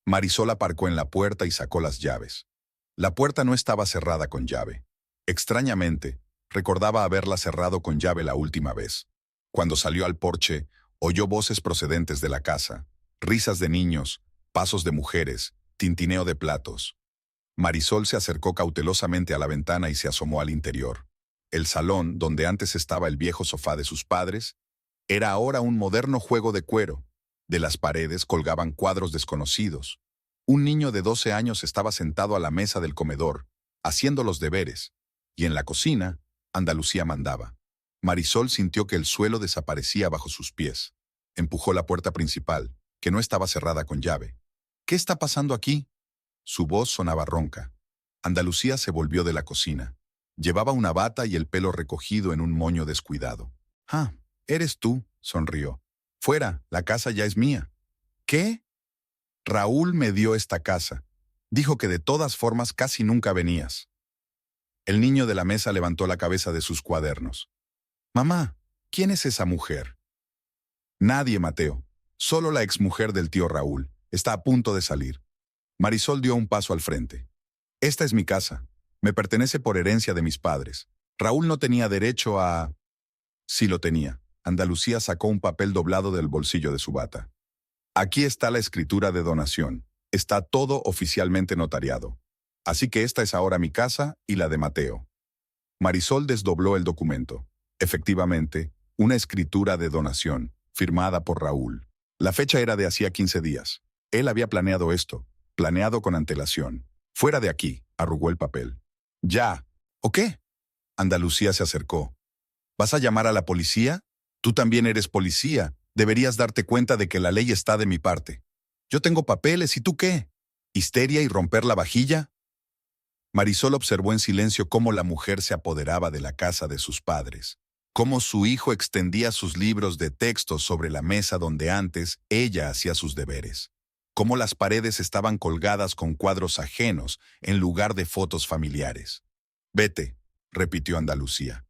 [SPEAKER 1] Marisol aparcó en la puerta y sacó las llaves. La puerta no estaba cerrada con llave. Extrañamente, recordaba haberla cerrado con llave la última vez. Cuando salió al porche, oyó voces procedentes de la casa, risas de niños, pasos de mujeres, tintineo de platos. Marisol se acercó cautelosamente a la ventana y se asomó al interior. El salón, donde antes estaba el viejo sofá de sus padres, era ahora un moderno juego de cuero. De las paredes colgaban cuadros desconocidos. Un niño de 12 años estaba sentado a la mesa del comedor, haciendo los deberes, y en la cocina, Andalucía mandaba. Marisol sintió que el suelo desaparecía bajo sus pies. Empujó la puerta principal, que no estaba cerrada con llave. ¿Qué está pasando aquí? Su voz sonaba ronca. Andalucía se volvió de la cocina. Llevaba una bata y el pelo recogido en un moño descuidado. «Ah, eres tú», sonrió. «Fuera, la casa ya es mía». «¿Qué?» «Raúl me dio esta casa. Dijo que de todas formas casi nunca venías». El niño de la mesa levantó la cabeza de sus cuadernos. «Mamá, ¿quién es esa mujer?» «Nadie, Mateo. Solo la exmujer del tío Raúl. Está a punto de salir». Marisol dio un paso al frente. «Esta es mi casa. Me pertenece por herencia de mis padres. Raúl no tenía derecho a...» «Sí lo tenía». Andalucía sacó un papel doblado del bolsillo de su bata. «Aquí está la escritura de donación. Está todo oficialmente notariado. Así que esta es ahora mi casa y la de Mateo». Marisol desdobló el documento. Efectivamente, una escritura de donación, firmada por Raúl. La fecha era de hacía 15 días. Él había planeado esto, planeado con antelación. «Fuera de aquí», arrugó el papel. «Ya. ¿O qué?» Andalucía se acercó. «¿Vas a llamar a la policía? Tú también eres policía. Deberías darte cuenta de que la ley está de mi parte. Yo tengo papeles, ¿y tú qué? ¿Histeria y romper la vajilla?» Marisol observó en silencio cómo la mujer se apoderaba de la casa de sus padres, cómo su hijo extendía sus libros de texto sobre la mesa donde antes ella hacía sus deberes, cómo las paredes estaban colgadas con cuadros ajenos en lugar de fotos familiares. «Vete», repitió Andalucía.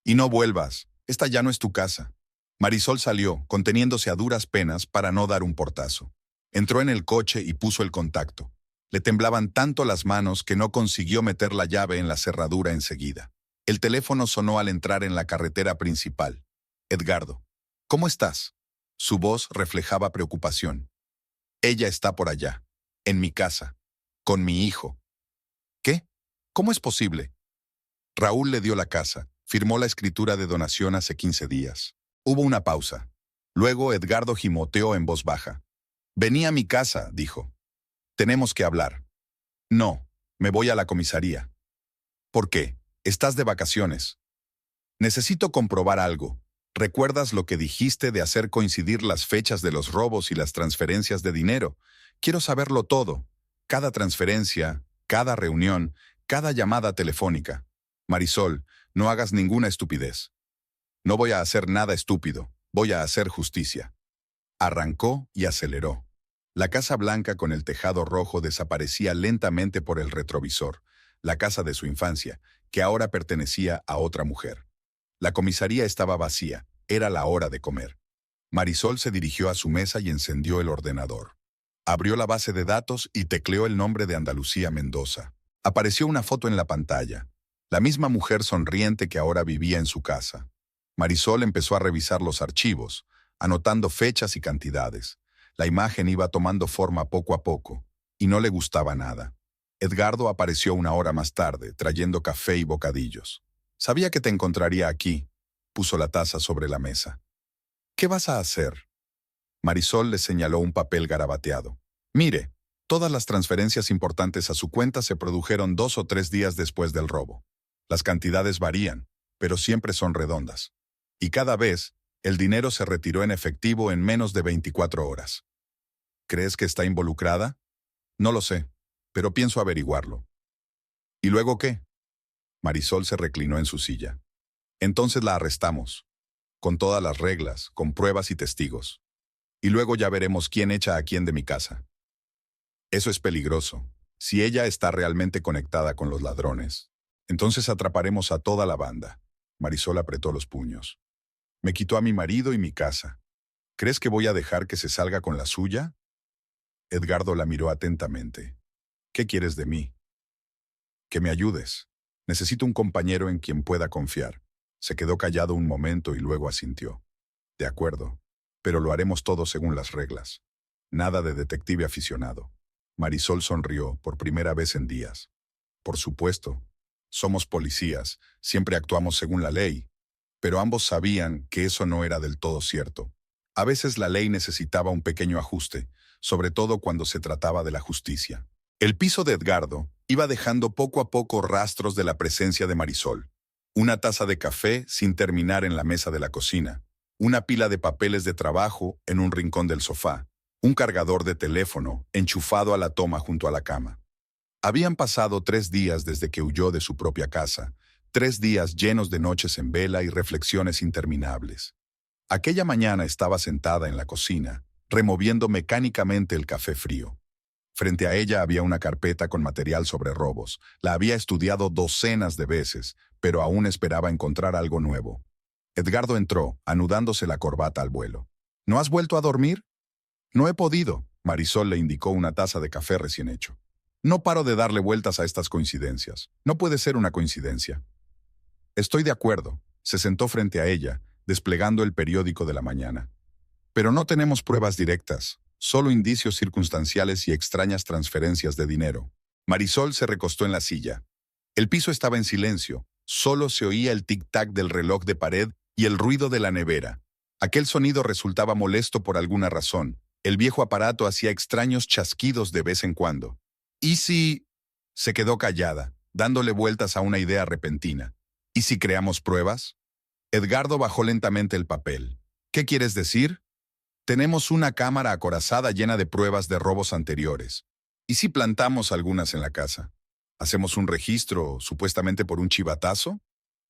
[SPEAKER 1] «Y no vuelvas. Esta ya no es tu casa». Marisol salió, conteniéndose a duras penas para no dar un portazo. Entró en el coche y puso el contacto. Le temblaban tanto las manos que no consiguió meter la llave en la cerradura enseguida. El teléfono sonó al entrar en la carretera principal. Edgardo. ¿Cómo estás? Su voz reflejaba preocupación. Ella está por allá, en mi casa, con mi hijo. ¿Qué? ¿Cómo es posible? Raúl le dio la casa, firmó la escritura de donación hace 15 días. Hubo una pausa. Luego Edgardo gimoteó en voz baja. Vení a mi casa, dijo. Tenemos que hablar. No, me voy a la comisaría. ¿Por qué? Estás de vacaciones. Necesito comprobar algo. ¿Recuerdas lo que dijiste de hacer coincidir las fechas de los robos y las transferencias de dinero? Quiero saberlo todo. Cada transferencia, cada reunión, cada llamada telefónica. Marisol, no hagas ninguna estupidez. No voy a hacer nada estúpido. Voy a hacer justicia. Arrancó y aceleró. La Casa Blanca con el tejado rojo desaparecía lentamente por el retrovisor, la casa de su infancia, que ahora pertenecía a otra mujer. La comisaría estaba vacía, era la hora de comer. Marisol se dirigió a su mesa y encendió el ordenador. Abrió la base de datos y tecleó el nombre de Andalucía Mendoza. Apareció una foto en la pantalla, la misma mujer sonriente que ahora vivía en su casa. Marisol empezó a revisar los archivos, anotando fechas y cantidades. La imagen iba tomando forma poco a poco, y no le gustaba nada. Edgardo apareció una hora más tarde, trayendo café y bocadillos. Sabía que te encontraría aquí. Puso la taza sobre la mesa. ¿Qué vas a hacer? Marisol le señaló un papel garabateado. Mire, todas las transferencias importantes a su cuenta se produjeron 2 o 3 días después del robo. Las cantidades varían, pero siempre son redondas. Y cada vez, el dinero se retiró en efectivo en menos de 24 horas. ¿Crees que está involucrada? No lo sé, pero pienso averiguarlo. ¿Y luego qué? Marisol se reclinó en su silla. Entonces la arrestamos, con todas las reglas, con pruebas y testigos. Y luego ya veremos quién echa a quién de mi casa. Eso es peligroso. Si ella está realmente conectada con los ladrones, entonces atraparemos a toda la banda. Marisol apretó los puños. Me quitó a mi marido y mi casa. ¿Crees que voy a dejar que se salga con la suya? Edgardo la miró atentamente. ¿Qué quieres de mí? Que me ayudes. Necesito un compañero en quien pueda confiar. Se quedó callado un momento y luego asintió. De acuerdo, pero lo haremos todo según las reglas. Nada de detective aficionado. Marisol sonrió por primera vez en días. Por supuesto, somos policías, siempre actuamos según la ley, pero ambos sabían que eso no era del todo cierto. A veces la ley necesitaba un pequeño ajuste, sobre todo cuando se trataba de la justicia. El piso de Edgardo iba dejando poco a poco rastros de la presencia de Marisol. Una taza de café sin terminar en la mesa de la cocina, una pila de papeles de trabajo en un rincón del sofá, un cargador de teléfono enchufado a la toma junto a la cama. Habían pasado 3 días desde que huyó de su propia casa, 3 días llenos de noches en vela y reflexiones interminables. Aquella mañana estaba sentada en la cocina, removiendo mecánicamente el café frío. Frente a ella había una carpeta con material sobre robos. La había estudiado docenas de veces, pero aún esperaba encontrar algo nuevo. Edgardo entró, anudándose la corbata al vuelo. ¿No has vuelto a dormir? No he podido, Marisol le indicó una taza de café recién hecho. No paro de darle vueltas a estas coincidencias. No puede ser una coincidencia. Estoy de acuerdo. Se sentó frente a ella, desplegando el periódico de la mañana. Pero no tenemos pruebas directas, solo indicios circunstanciales y extrañas transferencias de dinero. Marisol se recostó en la silla. El piso estaba en silencio, solo se oía el tic-tac del reloj de pared y el ruido de la nevera. Aquel sonido resultaba molesto por alguna razón. El viejo aparato hacía extraños chasquidos de vez en cuando. ¿Y si...? Se quedó callada, dándole vueltas a una idea repentina. ¿Y si creamos pruebas? Edgardo bajó lentamente el papel. ¿Qué quieres decir? Tenemos una cámara acorazada llena de pruebas de robos anteriores. ¿Y si plantamos algunas en la casa? ¿Hacemos un registro, supuestamente por un chivatazo?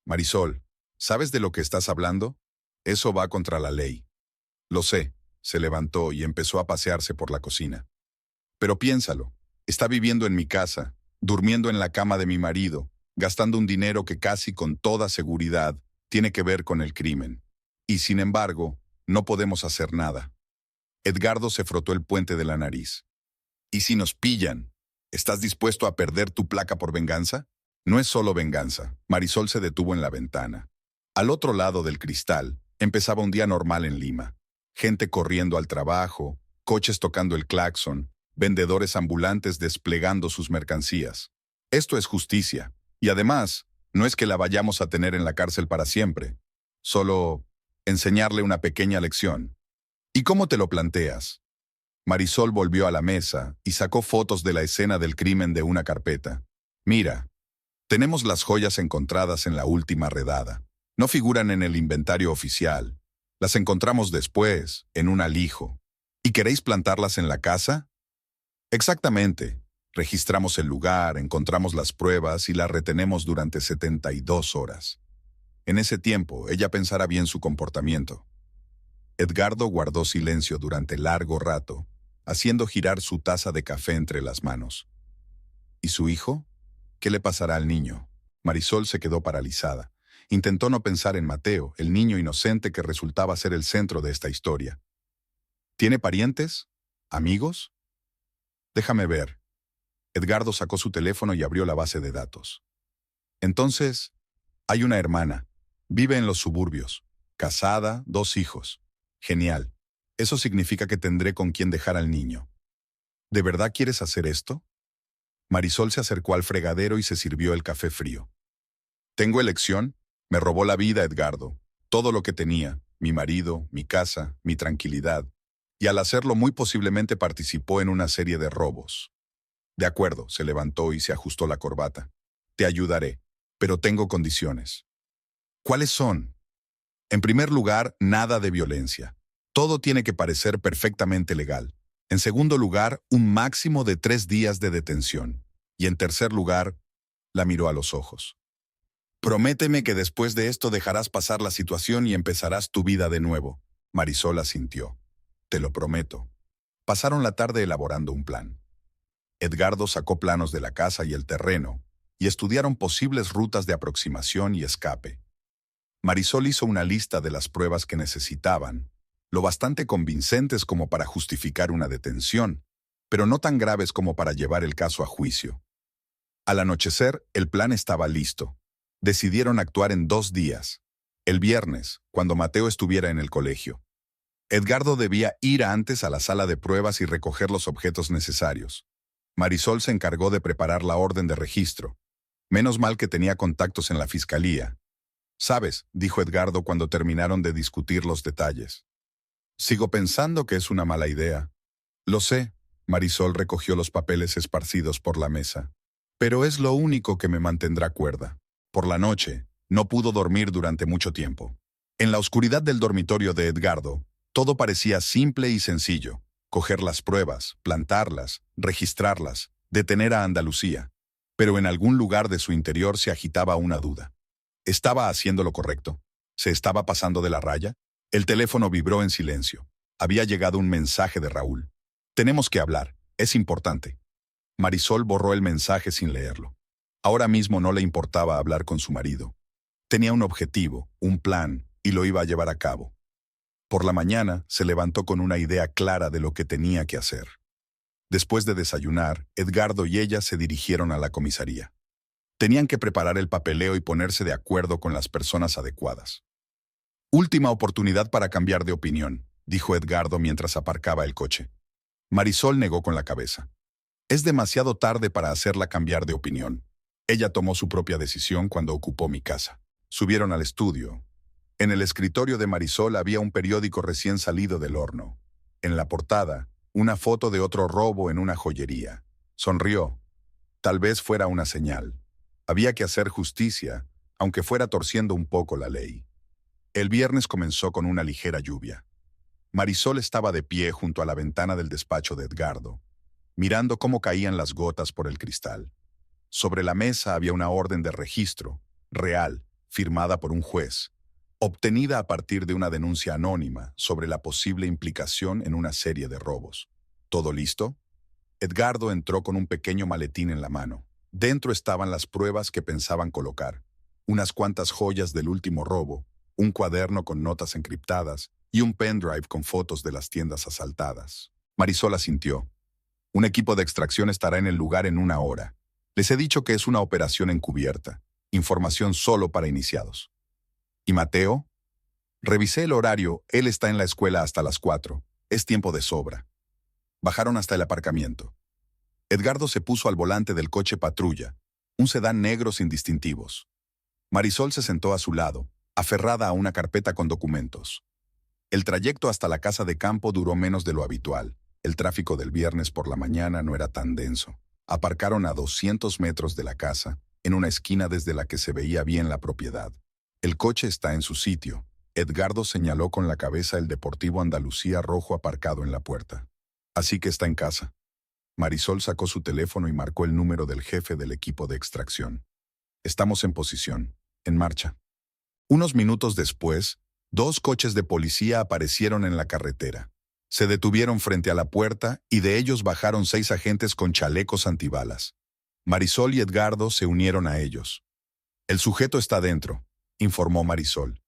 [SPEAKER 1] Marisol, ¿sabes de lo que estás hablando? Eso va contra la ley. Lo sé. Se levantó y empezó a pasearse por la cocina. Pero piénsalo. Está viviendo en mi casa, durmiendo en la cama de mi marido, gastando un dinero que casi con toda seguridad tiene que ver con el crimen. Y sin embargo, no podemos hacer nada. Edgardo se frotó el puente de la nariz. ¿Y si nos pillan? ¿Estás dispuesto a perder tu placa por venganza? No es solo venganza. Marisol se detuvo en la ventana. Al otro lado del cristal, empezaba un día normal en Lima. Gente corriendo al trabajo, coches tocando el claxon, vendedores ambulantes desplegando sus mercancías. Esto es justicia. Y además, no es que la vayamos a tener en la cárcel para siempre. Solo enseñarle una pequeña lección. ¿Y cómo te lo planteas? Marisol volvió a la mesa y sacó fotos de la escena del crimen de una carpeta. Mira, tenemos las joyas encontradas en la última redada. No figuran en el inventario oficial. Las encontramos después, en un alijo. ¿Y queréis plantarlas en la casa? Exactamente. Registramos el lugar, encontramos las pruebas y las retenemos durante 72 horas. En ese tiempo, ella pensará bien su comportamiento. Edgardo guardó silencio durante largo rato, haciendo girar su taza de café entre las manos. ¿Y su hijo? ¿Qué le pasará al niño? Marisol se quedó paralizada. Intentó no pensar en Mateo, el niño inocente que resultaba ser el centro de esta historia. ¿Tiene parientes? ¿Amigos? Déjame ver. Edgardo sacó su teléfono y abrió la base de datos. Entonces, hay una hermana. Vive en los suburbios. Casada, 2 hijos. Genial. Eso significa que tendré con quién dejar al niño. ¿De verdad quieres hacer esto? Marisol se acercó al fregadero y se sirvió el café frío. ¿Tengo elección? Me robó la vida, Edgardo. Todo lo que tenía, mi marido, mi casa, mi tranquilidad. Y al hacerlo muy posiblemente participó en una serie de robos. De acuerdo, se levantó y se ajustó la corbata. Te ayudaré, pero tengo condiciones. ¿Cuáles son? En primer lugar, nada de violencia. Todo tiene que parecer perfectamente legal. En segundo lugar, un máximo de 3 días de detención. Y en tercer lugar, la miró a los ojos. Prométeme que después de esto dejarás pasar la situación y empezarás tu vida de nuevo. Marisol asintió. Te lo prometo. Pasaron la tarde elaborando un plan. Edgardo sacó planos de la casa y el terreno, y estudiaron posibles rutas de aproximación y escape. Marisol hizo una lista de las pruebas que necesitaban, lo bastante convincentes como para justificar una detención, pero no tan graves como para llevar el caso a juicio. Al anochecer, el plan estaba listo. Decidieron actuar en 2 días. El viernes, cuando Mateo estuviera en el colegio. Edgardo debía ir antes a la sala de pruebas y recoger los objetos necesarios. Marisol se encargó de preparar la orden de registro. Menos mal que tenía contactos en la fiscalía. «Sabes», dijo Edgardo cuando terminaron de discutir los detalles. «Sigo pensando que es una mala idea». «Lo sé», Marisol recogió los papeles esparcidos por la mesa. «Pero es lo único que me mantendrá cuerda». Por la noche, no pudo dormir durante mucho tiempo. En la oscuridad del dormitorio de Edgardo, todo parecía simple y sencillo. Coger las pruebas, plantarlas, registrarlas, detener a Andalucía. Pero en algún lugar de su interior se agitaba una duda. ¿Estaba haciendo lo correcto? ¿Se estaba pasando de la raya? El teléfono vibró en silencio. Había llegado un mensaje de Raúl. «Tenemos que hablar. Es importante». Marisol borró el mensaje sin leerlo. Ahora mismo no le importaba hablar con su marido. Tenía un objetivo, un plan, y lo iba a llevar a cabo. Por la mañana se levantó con una idea clara de lo que tenía que hacer. Después de desayunar, Edgardo y ella se dirigieron a la comisaría. Tenían que preparar el papeleo y ponerse de acuerdo con las personas adecuadas. «Última oportunidad para cambiar de opinión», dijo Edgardo mientras aparcaba el coche. Marisol negó con la cabeza. «Es demasiado tarde para hacerla cambiar de opinión». Ella tomó su propia decisión cuando ocupó mi casa. Subieron al estudio. En el escritorio de Marisol había un periódico recién salido del horno. En la portada, una foto de otro robo en una joyería. Sonrió. Tal vez fuera una señal. Había que hacer justicia, aunque fuera torciendo un poco la ley. El viernes comenzó con una ligera lluvia. Marisol estaba de pie junto a la ventana del despacho de Edgardo, mirando cómo caían las gotas por el cristal. Sobre la mesa había una orden de registro, real, firmada por un juez, obtenida a partir de una denuncia anónima sobre la posible implicación en una serie de robos. ¿Todo listo? Edgardo entró con un pequeño maletín en la mano. Dentro estaban las pruebas que pensaban colocar, unas cuantas joyas del último robo, un cuaderno con notas encriptadas y un pendrive con fotos de las tiendas asaltadas. Marisol asintió. Un equipo de extracción estará en el lugar en 1 hora. Les he dicho que es una operación encubierta. Información solo para iniciados. ¿Y Mateo? Revisé el horario, él está en la escuela hasta las 4. Es tiempo de sobra. Bajaron hasta el aparcamiento. Edgardo se puso al volante del coche patrulla, un sedán negro sin distintivos. Marisol se sentó a su lado, aferrada a una carpeta con documentos. El trayecto hasta la casa de campo duró menos de lo habitual. El tráfico del viernes por la mañana no era tan denso. Aparcaron a 200 metros de la casa, en una esquina desde la que se veía bien la propiedad. El coche está en su sitio. Edgardo señaló con la cabeza el Deportivo Andalucía rojo aparcado en la puerta. Así que está en casa. Marisol sacó su teléfono y marcó el número del jefe del equipo de extracción. Estamos en posición. En marcha. Unos minutos después, 2 coches de policía aparecieron en la carretera. Se detuvieron frente a la puerta y de ellos bajaron 6 agentes con chalecos antibalas. Marisol y Edgardo se unieron a ellos. El sujeto está dentro, informó Marisol.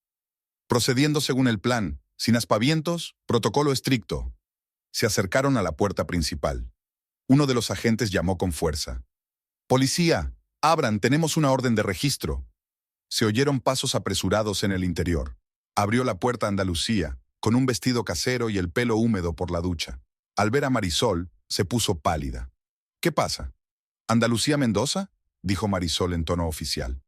[SPEAKER 1] Procediendo según el plan, sin aspavientos, protocolo estricto. Se acercaron a la puerta principal. Uno de los agentes llamó con fuerza. «Policía, abran, tenemos una orden de registro». Se oyeron pasos apresurados en el interior. Abrió la puerta Andalucía, con un vestido casero y el pelo húmedo por la ducha. Al ver a Marisol, se puso pálida. «¿Qué pasa? ¿Andalucía Mendoza?», dijo Marisol en tono oficial.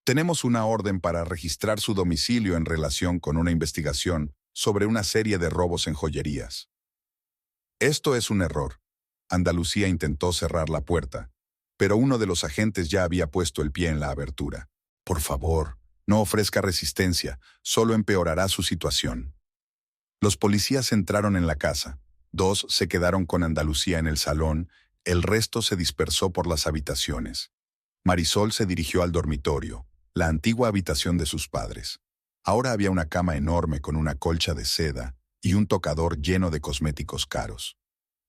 [SPEAKER 1] «Tenemos una orden para registrar su domicilio en relación con una investigación sobre una serie de robos en joyerías». «Esto es un error». Andalucía intentó cerrar la puerta, pero uno de los agentes ya había puesto el pie en la abertura. «Por favor, no ofrezca resistencia, solo empeorará su situación». Los policías entraron en la casa. 2 se quedaron con Andalucía en el salón, el resto se dispersó por las habitaciones. Marisol se dirigió al dormitorio, la antigua habitación de sus padres. Ahora había una cama enorme con una colcha de seda y un tocador lleno de cosméticos caros.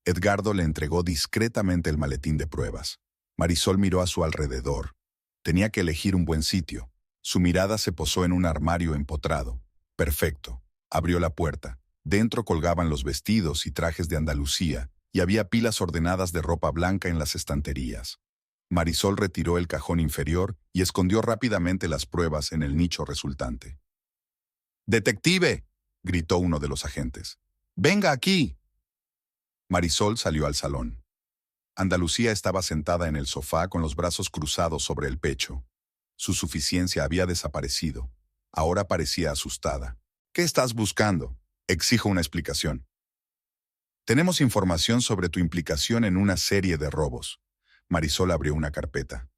[SPEAKER 1] Edgardo le entregó discretamente el maletín de pruebas. Marisol miró a su alrededor. Tenía que elegir un buen sitio. Su mirada se posó en un armario empotrado. Perfecto. Abrió la puerta. Dentro colgaban los vestidos y trajes de Andalucía, y había pilas ordenadas de ropa blanca en las estanterías. Marisol retiró el cajón inferior y escondió rápidamente las pruebas en el nicho resultante. «¡Detective!», gritó uno de los agentes. «¡Venga aquí!». Marisol salió al salón. Andalucía estaba sentada en el sofá con los brazos cruzados sobre el pecho. Su suficiencia había desaparecido. Ahora parecía asustada. «¿Qué estás buscando?». «Exijo una explicación». «Tenemos información sobre tu implicación en una serie de robos». Marisol abrió una carpeta.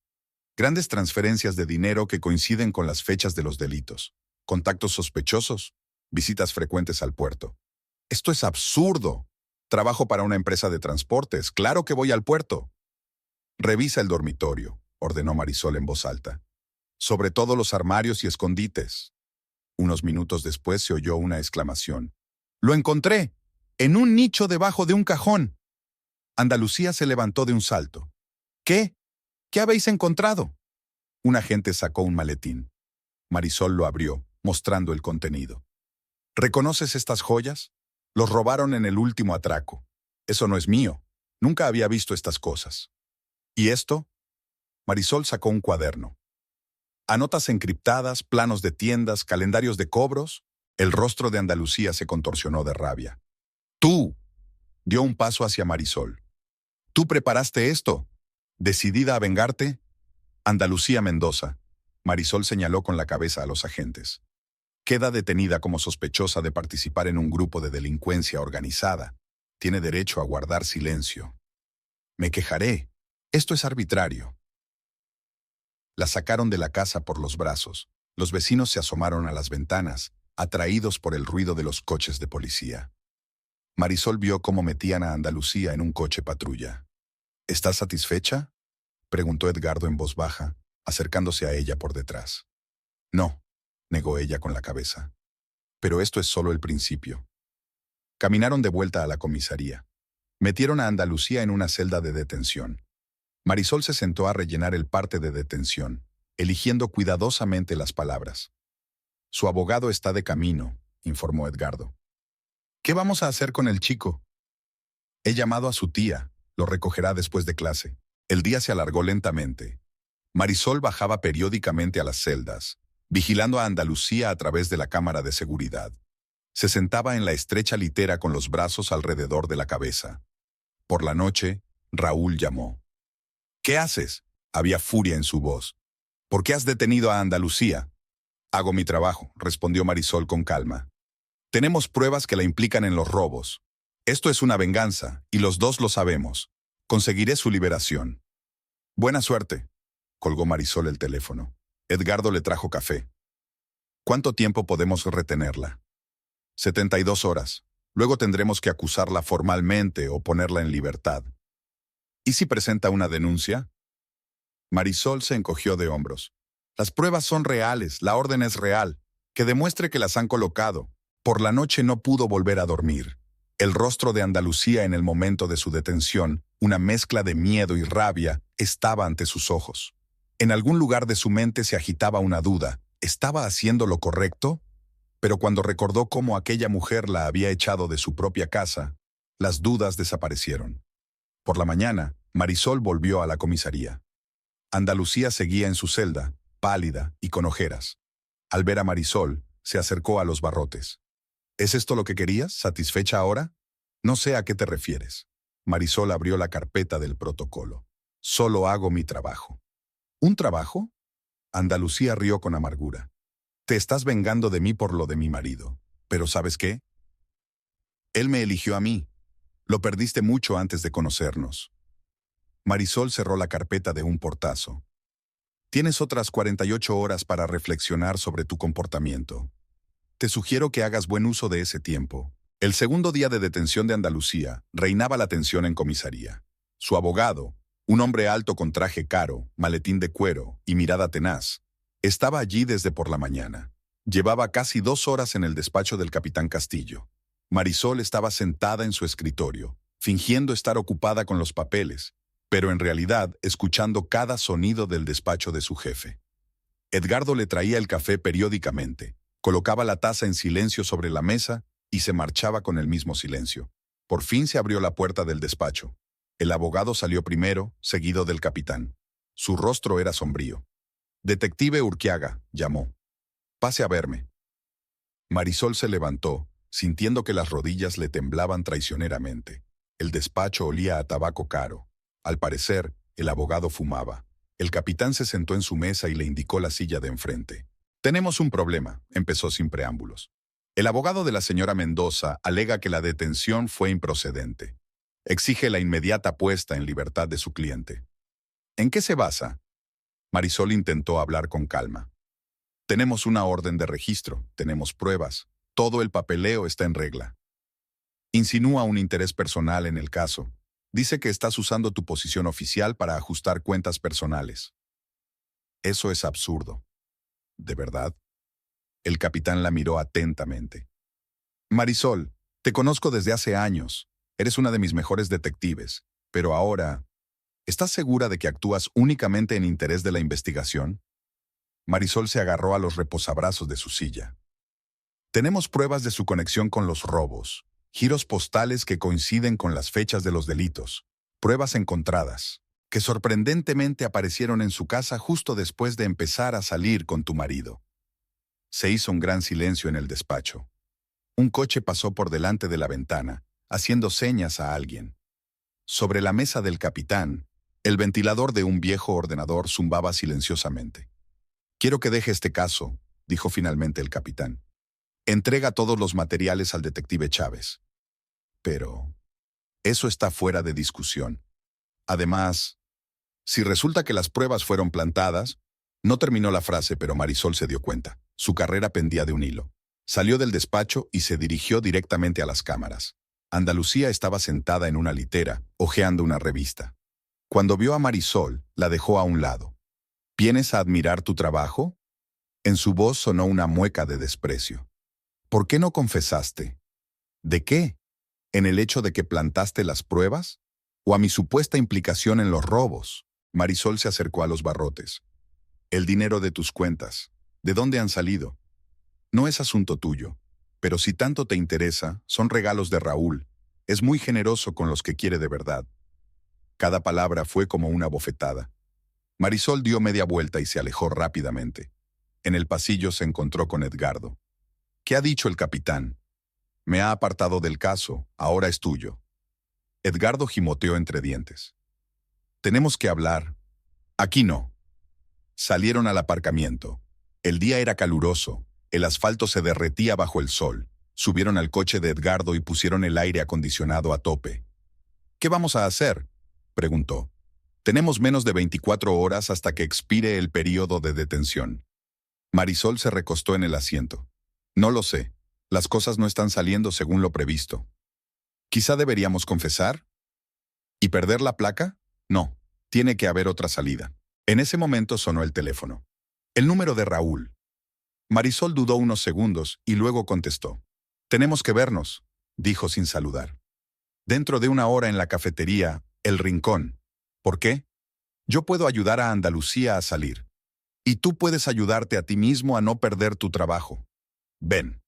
[SPEAKER 1] «Grandes transferencias de dinero que coinciden con las fechas de los delitos. Contactos sospechosos. Visitas frecuentes al puerto». «Esto es absurdo. Trabajo para una empresa de transportes. Claro que voy al puerto». «Revisa el dormitorio», ordenó Marisol en voz alta. «Sobre todo los armarios y escondites». Unos minutos después se oyó una exclamación. «¡Lo encontré! ¡En un nicho debajo de un cajón!». Andalucía se levantó de un salto. «¿Qué? ¿Qué habéis encontrado?». Un agente sacó un maletín. Marisol lo abrió, mostrando el contenido. «¿Reconoces estas joyas? Los robaron en el último atraco. Eso no es mío. Nunca había visto estas cosas». «¿Y esto?». Marisol sacó un cuaderno. «Anotas encriptadas, planos de tiendas, calendarios de cobros». El rostro de Andalucía se contorsionó de rabia. «¡Tú!». Dio un paso hacia Marisol. «¿Tú preparaste esto? ¿Decidida a vengarte?». «Andalucía Mendoza». Marisol señaló con la cabeza a los agentes. «Queda detenida como sospechosa de participar en un grupo de delincuencia organizada. Tiene derecho a guardar silencio». «Me quejaré. Esto es arbitrario». La sacaron de la casa por los brazos. Los vecinos se asomaron a las ventanas, atraídos por el ruido de los coches de policía. Marisol vio cómo metían a Andalucía en un coche patrulla. «¿Estás satisfecha?», preguntó Edgardo en voz baja, acercándose a ella por detrás. «No», negó ella con la cabeza. «Pero esto es solo el principio». Caminaron de vuelta a la comisaría. Metieron a Andalucía en una celda de detención. Marisol se sentó a rellenar el parte de detención, eligiendo cuidadosamente las palabras. «Su abogado está de camino», informó Edgardo. «¿Qué vamos a hacer con el chico?». «He llamado a su tía. Lo recogerá después de clase. El día se alargó lentamente. Marisol bajaba periódicamente a las celdas, vigilando a Andalucía a través de la cámara de seguridad. Se sentaba en la estrecha litera con los brazos alrededor de la cabeza. Por la noche, Raúl llamó. ¿Qué haces? Había furia en su voz. ¿Por qué has detenido a Andalucía? Hago mi trabajo, respondió Marisol con calma. Tenemos pruebas que la implican en los robos. Esto es una venganza, y los dos lo sabemos. Conseguiré su liberación. Buena suerte, colgó Marisol el teléfono. Edgardo le trajo café. ¿Cuánto tiempo podemos retenerla? 72 horas. Luego tendremos que acusarla formalmente o ponerla en libertad. ¿Y si presenta una denuncia? Marisol se encogió de hombros. Las pruebas son reales, la orden es real. Que demuestre que las han colocado. Por la noche no pudo volver a dormir. El rostro de Andalucía en el momento de su detención, una mezcla de miedo y rabia, estaba ante sus ojos. En algún lugar de su mente se agitaba una duda. ¿Estaba haciendo lo correcto? Pero cuando recordó cómo aquella mujer la había echado de su propia casa, las dudas desaparecieron. Por la mañana, Marisol volvió a la comisaría. Andalucía seguía en su celda, pálida y con ojeras. Al ver a Marisol, se acercó a los barrotes. ¿Es esto lo que querías? ¿Satisfecha ahora? No sé a qué te refieres. Marisol abrió la carpeta del protocolo. Solo hago mi trabajo. ¿Un trabajo? Andalucía rió con amargura. Te estás vengando de mí por lo de mi marido. Pero ¿sabes qué? Él me eligió a mí. Lo perdiste mucho antes de conocernos. Marisol cerró la carpeta de un portazo. Tienes otras 48 horas para reflexionar sobre tu comportamiento. Te sugiero que hagas buen uso de ese tiempo. El segundo día de detención de Andalucía, reinaba la tensión en comisaría. Su abogado, un hombre alto con traje caro, maletín de cuero y mirada tenaz, estaba allí desde por la mañana. Llevaba casi 2 horas en el despacho del capitán Castillo. Marisol estaba sentada en su escritorio, fingiendo estar ocupada con los papeles, pero en realidad escuchando cada sonido del despacho de su jefe. Edgardo le traía el café periódicamente, colocaba la taza en silencio sobre la mesa y se marchaba con el mismo silencio. Por fin se abrió la puerta del despacho. El abogado salió primero, seguido del capitán. Su rostro era sombrío. «Detective Urquiaga», llamó. «Pase a verme». Marisol se levantó, sintiendo que las rodillas le temblaban traicioneramente. El despacho olía a tabaco caro. Al parecer, el abogado fumaba. El capitán se sentó en su mesa y le indicó la silla de enfrente. «Tenemos un problema», empezó sin preámbulos. El abogado de la señora Mendoza alega que la detención fue improcedente. Exige la inmediata puesta en libertad de su cliente. ¿En qué se basa? Marisol intentó hablar con calma. Tenemos una orden de registro, tenemos pruebas, todo el papeleo está en regla. Insinúa un interés personal en el caso. Dice que estás usando tu posición oficial para ajustar cuentas personales. Eso es absurdo. ¿De verdad? El capitán la miró atentamente. Marisol, te conozco desde hace años. Eres una de mis mejores detectives. Pero ahora, ¿estás segura de que actúas únicamente en interés de la investigación? Marisol se agarró a los reposabrazos de su silla. Tenemos pruebas de su conexión con los robos, giros postales que coinciden con las fechas de los delitos, pruebas encontradas, que sorprendentemente aparecieron en su casa justo después de empezar a salir con tu marido. Se hizo un gran silencio en el despacho. Un coche pasó por delante de la ventana, haciendo señas a alguien. Sobre la mesa del capitán, el ventilador de un viejo ordenador zumbaba silenciosamente. «Quiero que deje este caso», dijo finalmente el capitán. «Entrega todos los materiales al detective Chávez». Pero eso está fuera de discusión. Además, si resulta que las pruebas fueron plantadas, no terminó la frase, pero Marisol se dio cuenta. Su carrera pendía de un hilo. Salió del despacho y se dirigió directamente a las cámaras. Andalucía estaba sentada en una litera, hojeando una revista. Cuando vio a Marisol, la dejó a un lado. «¿Vienes a admirar tu trabajo?» En su voz sonó una mueca de desprecio. «¿Por qué no confesaste?» «¿De qué? ¿En el hecho de que plantaste las pruebas? ¿O a mi supuesta implicación en los robos?» Marisol se acercó a los barrotes. «El dinero de tus cuentas. ¿De dónde han salido? No es asunto tuyo. Pero si tanto te interesa, son regalos de Raúl. Es muy generoso con los que quiere de verdad. Cada palabra fue como una bofetada. Marisol dio media vuelta y se alejó rápidamente. En el pasillo se encontró con Edgardo. ¿Qué ha dicho el capitán? Me ha apartado del caso, ahora es tuyo. Edgardo gimoteó entre dientes. Tenemos que hablar. Aquí no. Salieron al aparcamiento. El día era caluroso, el asfalto se derretía bajo el sol. Subieron al coche de Edgardo y pusieron el aire acondicionado a tope. ¿Qué vamos a hacer?, preguntó. Tenemos menos de 24 horas hasta que expire el período de detención. Marisol se recostó en el asiento. No lo sé. Las cosas no están saliendo según lo previsto. ¿Quizá deberíamos confesar? ¿Y perder la placa? No. Tiene que haber otra salida. En ese momento sonó el teléfono. El número de Raúl. Marisol dudó unos segundos y luego contestó. Tenemos que vernos, dijo sin saludar. Dentro de una hora en la cafetería, El Rincón. ¿Por qué? Yo puedo ayudar a Andalucía a salir. Y tú puedes ayudarte a ti mismo a no perder tu trabajo. Ven.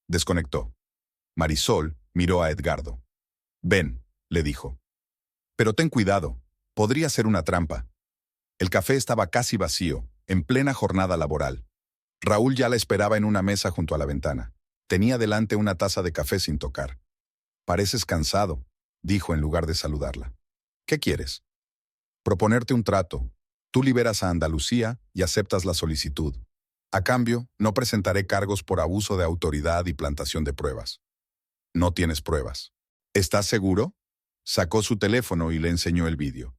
[SPEAKER 1] Desconectó. Marisol miró a Edgardo. Ven, le dijo. Pero ten cuidado, podría ser una trampa. El café estaba casi vacío, en plena jornada laboral. Raúl ya la esperaba en una mesa junto a la ventana. Tenía delante una taza de café sin tocar. Pareces cansado, dijo en lugar de saludarla. ¿Qué quieres? Proponerte un trato. Tú liberas a Andalucía y aceptas la solicitud. A cambio, no presentaré cargos por abuso de autoridad y plantación de pruebas. No tienes pruebas. ¿Estás seguro? Sacó su teléfono y le enseñó el vídeo.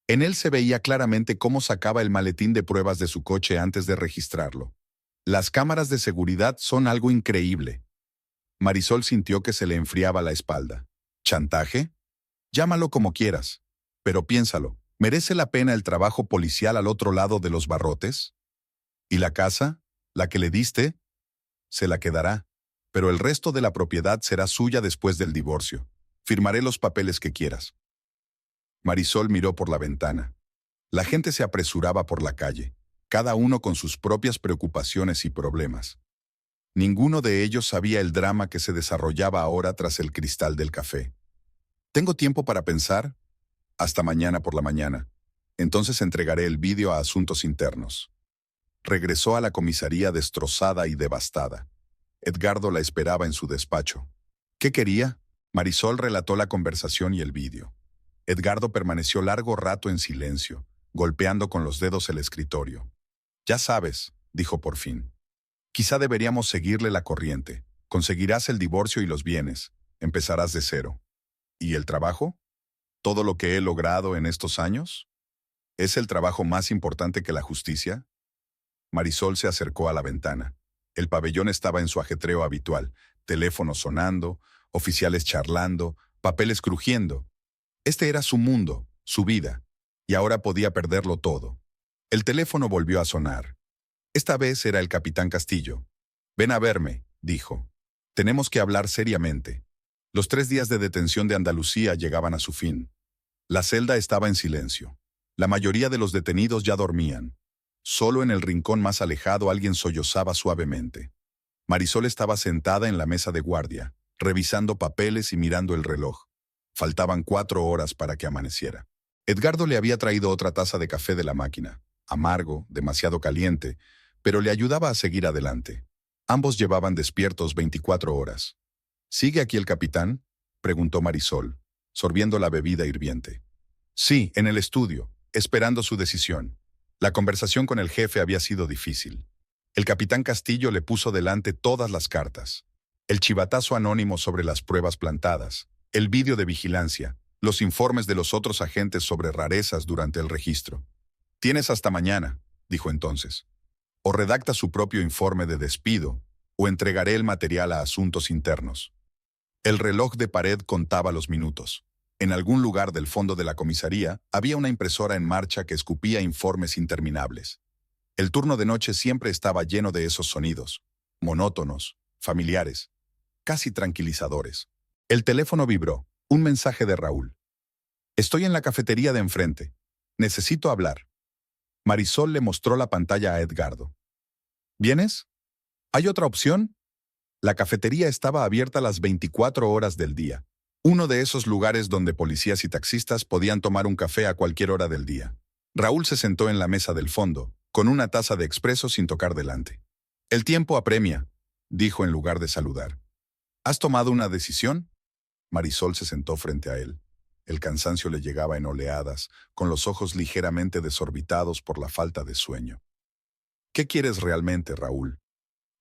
[SPEAKER 1] En él se veía claramente cómo sacaba el maletín de pruebas de su coche antes de registrarlo. Las cámaras de seguridad son algo increíble. Marisol sintió que se le enfriaba la espalda. ¿Chantaje? Llámalo como quieras. Pero piénsalo, ¿merece la pena el trabajo policial al otro lado de los barrotes? ¿Y la casa? ¿La que le diste? Se la quedará. Pero el resto de la propiedad será suya después del divorcio. Firmaré los papeles que quieras. Marisol miró por la ventana. La gente se apresuraba por la calle, cada uno con sus propias preocupaciones y problemas. Ninguno de ellos sabía el drama que se desarrollaba ahora tras el cristal del café. ¿Tengo tiempo para pensar? Hasta mañana por la mañana. Entonces entregaré el vídeo a Asuntos Internos. Regresó a la comisaría destrozada y devastada. Edgardo la esperaba en su despacho. ¿Qué quería? Marisol relató la conversación y el vídeo. Edgardo permaneció largo rato en silencio, golpeando con los dedos el escritorio. Ya sabes, dijo por fin. Quizá deberíamos seguirle la corriente. Conseguirás el divorcio y los bienes. Empezarás de cero. ¿Y el trabajo? ¿Todo lo que he logrado en estos años? ¿Es el trabajo más importante que la justicia? Marisol se acercó a la ventana. El pabellón estaba en su ajetreo habitual, teléfonos sonando, oficiales charlando, papeles crujiendo. Este era su mundo, su vida, y ahora podía perderlo todo. El teléfono volvió a sonar. Esta vez era el capitán Castillo. Ven a verme, dijo. Tenemos que hablar seriamente. Los 3 días de detención de Andalucía llegaban a su fin. La celda estaba en silencio. La mayoría de los detenidos ya dormían. Solo en el rincón más alejado alguien sollozaba suavemente. Marisol estaba sentada en la mesa de guardia, revisando papeles y mirando el reloj. Faltaban 4 horas para que amaneciera. Edgardo le había traído otra taza de café de la máquina, amargo, demasiado caliente, pero le ayudaba a seguir adelante. Ambos llevaban despiertos 24 horas. ¿Sigue aquí el capitán?, preguntó Marisol, sorbiendo la bebida hirviente. Sí, en el estudio, esperando su decisión. La conversación con el jefe había sido difícil. El capitán Castillo le puso delante todas las cartas. El chivatazo anónimo sobre las pruebas plantadas, el vídeo de vigilancia, los informes de los otros agentes sobre rarezas durante el registro. Tienes hasta mañana, dijo entonces. O redacta su propio informe de despido, o entregaré el material a Asuntos Internos. El reloj de pared contaba los minutos. En algún lugar del fondo de la comisaría había una impresora en marcha que escupía informes interminables. El turno de noche siempre estaba lleno de esos sonidos, monótonos, familiares, casi tranquilizadores. El teléfono vibró. Un mensaje de Raúl. Estoy en la cafetería de enfrente. Necesito hablar. Marisol le mostró la pantalla a Edgardo. ¿Vienes? ¿Hay otra opción? La cafetería estaba abierta las 24 horas del día. Uno de esos lugares donde policías y taxistas podían tomar un café a cualquier hora del día. Raúl se sentó en la mesa del fondo, con una taza de expreso sin tocar delante. El tiempo apremia, dijo en lugar de saludar. ¿Has tomado una decisión? Marisol se sentó frente a él. El cansancio le llegaba en oleadas, con los ojos ligeramente desorbitados por la falta de sueño. ¿Qué quieres realmente, Raúl?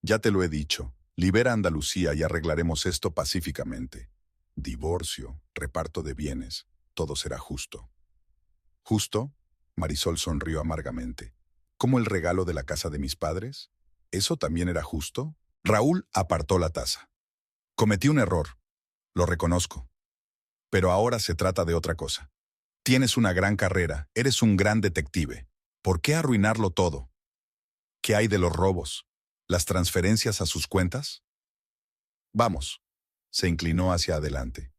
[SPEAKER 1] Ya te lo he dicho. Libera a Andalucía y arreglaremos esto pacíficamente. Divorcio, reparto de bienes, todo será justo. ¿Justo? Marisol sonrió amargamente. ¿Como el regalo de la casa de mis padres? ¿Eso también era justo? Raúl apartó la taza. Cometí un error. Lo reconozco. Pero ahora se trata de otra cosa. Tienes una gran carrera, eres un gran detective. ¿Por qué arruinarlo todo? ¿Qué hay de los robos? ¿Las transferencias a sus cuentas? Vamos. Se inclinó hacia adelante.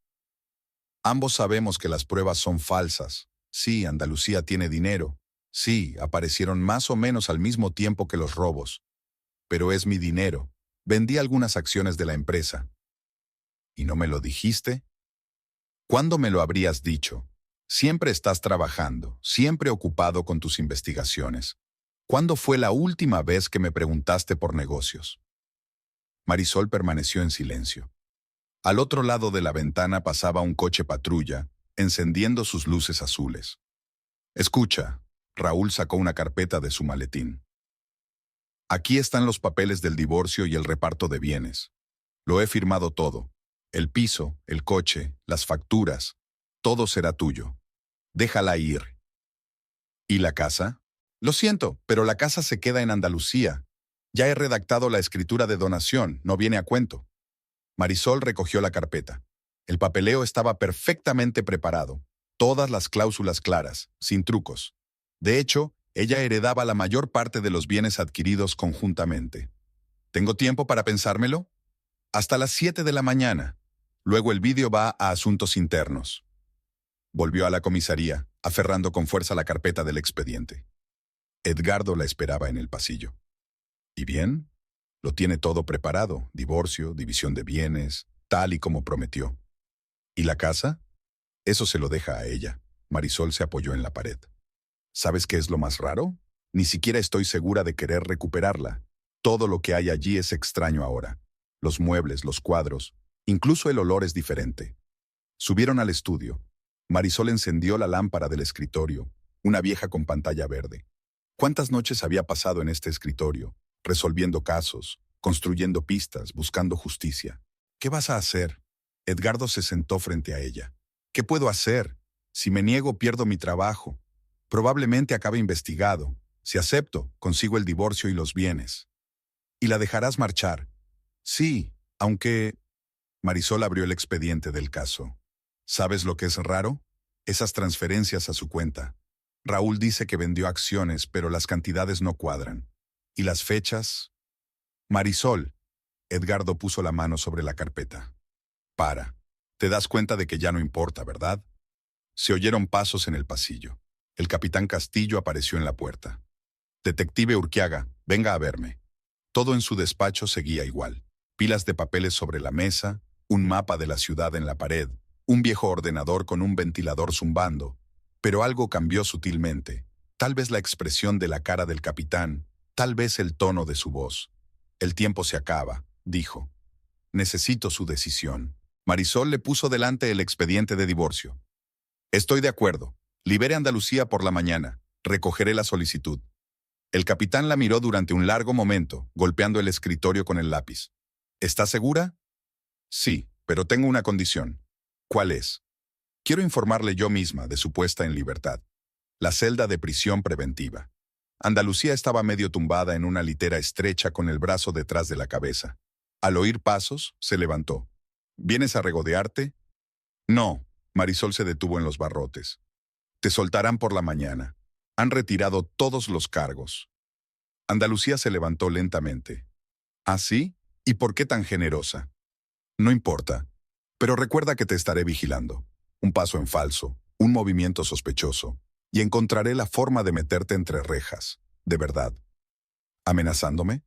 [SPEAKER 1] Ambos sabemos que las pruebas son falsas. Sí, Andalucía tiene dinero. Sí, aparecieron más o menos al mismo tiempo que los robos. Pero es mi dinero. Vendí algunas acciones de la empresa. ¿Y no me lo dijiste? ¿Cuándo me lo habrías dicho? Siempre estás trabajando, siempre ocupado con tus investigaciones. ¿Cuándo fue la última vez que me preguntaste por negocios? Marisol permaneció en silencio. Al otro lado de la ventana pasaba un coche patrulla, encendiendo sus luces azules. Escucha, Raúl sacó una carpeta de su maletín. Aquí están los papeles del divorcio y el reparto de bienes. Lo he firmado todo. El piso, el coche, las facturas, todo será tuyo. Déjala ir. ¿Y la casa? Lo siento, pero la casa se queda en Andalucía. Ya he redactado la escritura de donación, no viene a cuento. Marisol recogió la carpeta. El papeleo estaba perfectamente preparado, todas las cláusulas claras, sin trucos. De hecho, ella heredaba la mayor parte de los bienes adquiridos conjuntamente. ¿Tengo tiempo para pensármelo? Hasta las 7 de la mañana. Luego el vídeo va a asuntos internos. Volvió a la comisaría, aferrando con fuerza la carpeta del expediente. Edgardo la esperaba en el pasillo. ¿Y bien? Lo tiene todo preparado, divorcio, división de bienes, tal y como prometió. ¿Y la casa? Eso se lo deja a ella. Marisol se apoyó en la pared. ¿Sabes qué es lo más raro? Ni siquiera estoy segura de querer recuperarla. Todo lo que hay allí es extraño ahora. Los muebles, los cuadros, incluso el olor es diferente. Subieron al estudio. Marisol encendió la lámpara del escritorio, una vieja con pantalla verde. ¿Cuántas noches había pasado en este escritorio, resolviendo casos, construyendo pistas, buscando justicia? ¿Qué vas a hacer? Edgardo se sentó frente a ella. ¿Qué puedo hacer? Si me niego, pierdo mi trabajo. Probablemente acabe investigado. Si acepto, consigo el divorcio y los bienes. ¿Y la dejarás marchar? Sí, aunque... Marisol abrió el expediente del caso. ¿Sabes lo que es raro? Esas transferencias a su cuenta. Raúl dice que vendió acciones, pero las cantidades no cuadran. ¿Y las fechas? Marisol. Edgardo puso la mano sobre la carpeta. Para. Te das cuenta de que ya no importa, ¿verdad? Se oyeron pasos en el pasillo. El capitán Castillo apareció en la puerta. Detective Urquiaga, venga a verme. Todo en su despacho seguía igual. Pilas de papeles sobre la mesa, un mapa de la ciudad en la pared, un viejo ordenador con un ventilador zumbando. Pero algo cambió sutilmente. Tal vez la expresión de la cara del capitán, tal vez el tono de su voz. El tiempo se acaba, dijo. Necesito su decisión. Marisol le puso delante el expediente de divorcio. Estoy de acuerdo. Libere a Andalucía por la mañana. Recogeré la solicitud. El capitán la miró durante un largo momento, golpeando el escritorio con el lápiz. ¿Está segura? Sí, pero tengo una condición. ¿Cuál es? Quiero informarle yo misma de su puesta en libertad. La celda de prisión preventiva. Andalucía estaba medio tumbada en una litera estrecha con el brazo detrás de la cabeza. Al oír pasos, se levantó. ¿Vienes a regodearte? No. Marisol se detuvo en los barrotes. Te soltarán por la mañana. Han retirado todos los cargos. Andalucía se levantó lentamente. ¿Ah, sí? ¿Y por qué tan generosa? No importa. Pero recuerda que te estaré vigilando. Un paso en falso, un movimiento sospechoso, y encontraré la forma de meterte entre rejas. De verdad. ¿Amenazándome?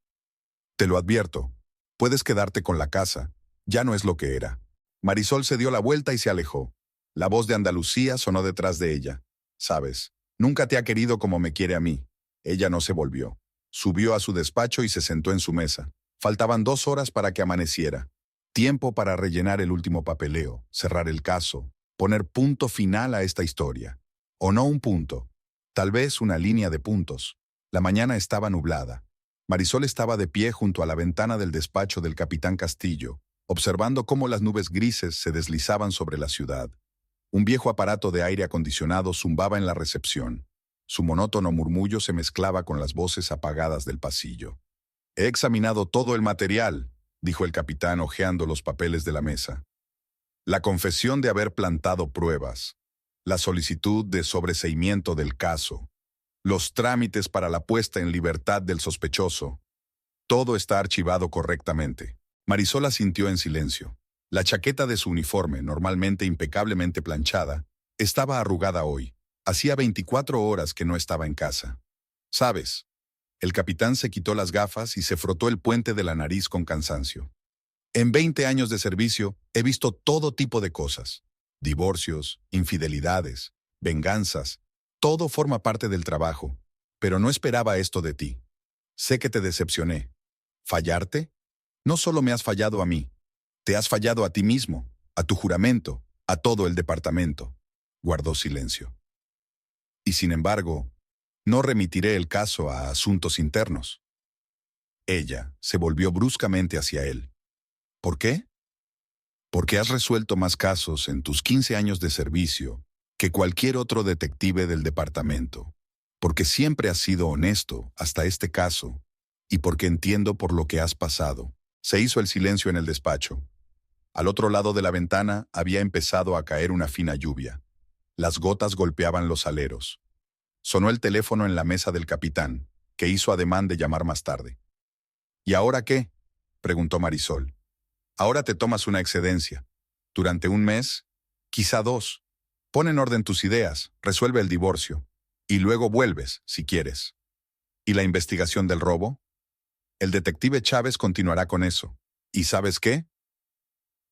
[SPEAKER 1] Te lo advierto. Puedes quedarte con la casa. Ya no es lo que era. Marisol se dio la vuelta y se alejó. La voz de Andalucía sonó detrás de ella. Sabes, nunca te ha querido como me quiere a mí. Ella no se volvió. Subió a su despacho y se sentó en su mesa. Faltaban 2 horas para que amaneciera. Tiempo para rellenar el último papeleo, cerrar el caso, poner punto final a esta historia. O no un punto, tal vez una línea de puntos. La mañana estaba nublada. Marisol estaba de pie junto a la ventana del despacho del capitán Castillo, observando cómo las nubes grises se deslizaban sobre la ciudad. Un viejo aparato de aire acondicionado zumbaba en la recepción. Su monótono murmullo se mezclaba con las voces apagadas del pasillo. «He examinado todo el material», dijo el capitán hojeando los papeles de la mesa. «La confesión de haber plantado pruebas, la solicitud de sobreseimiento del caso, los trámites para la puesta en libertad del sospechoso. Todo está archivado correctamente». Marisol asintió en silencio. La chaqueta de su uniforme, normalmente impecablemente planchada, estaba arrugada hoy. Hacía 24 horas que no estaba en casa. «¿Sabes?». El capitán se quitó las gafas y se frotó el puente de la nariz con cansancio. «En 20 años de servicio he visto todo tipo de cosas. Divorcios, infidelidades, venganzas. Todo forma parte del trabajo. Pero no esperaba esto de ti. Sé que te decepcioné. ¿Fallarte? No solo me has fallado a mí. Te has fallado a ti mismo, a tu juramento, a todo el departamento». Guardó silencio. «Y sin embargo, no remitiré el caso a asuntos internos». Ella se volvió bruscamente hacia él. «¿Por qué?». «Porque has resuelto más casos en tus 15 años de servicio que cualquier otro detective del departamento. Porque siempre has sido honesto hasta este caso y porque entiendo por lo que has pasado». Se hizo el silencio en el despacho. Al otro lado de la ventana había empezado a caer una fina lluvia. Las gotas golpeaban los aleros. Sonó el teléfono en la mesa del capitán, que hizo ademán de llamar más tarde. «¿Y ahora qué?», preguntó Marisol. «Ahora te tomas una excedencia. Durante 1 mes, quizá 2. Pon en orden tus ideas, resuelve el divorcio. Y luego vuelves, si quieres. ¿Y la investigación del robo? El detective Chávez continuará con eso. ¿Y sabes qué?».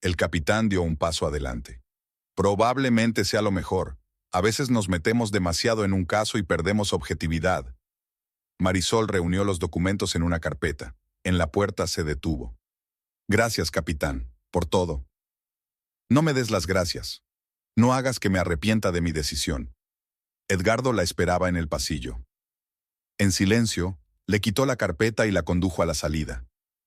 [SPEAKER 1] El capitán dio un paso adelante. «Probablemente sea lo mejor. A veces nos metemos demasiado en un caso y perdemos objetividad». Marisol reunió los documentos en una carpeta. En la puerta se detuvo. «Gracias, capitán, por todo». «No me des las gracias. No hagas que me arrepienta de mi decisión». Edgardo la esperaba en el pasillo. En silencio, le quitó la carpeta y la condujo a la salida.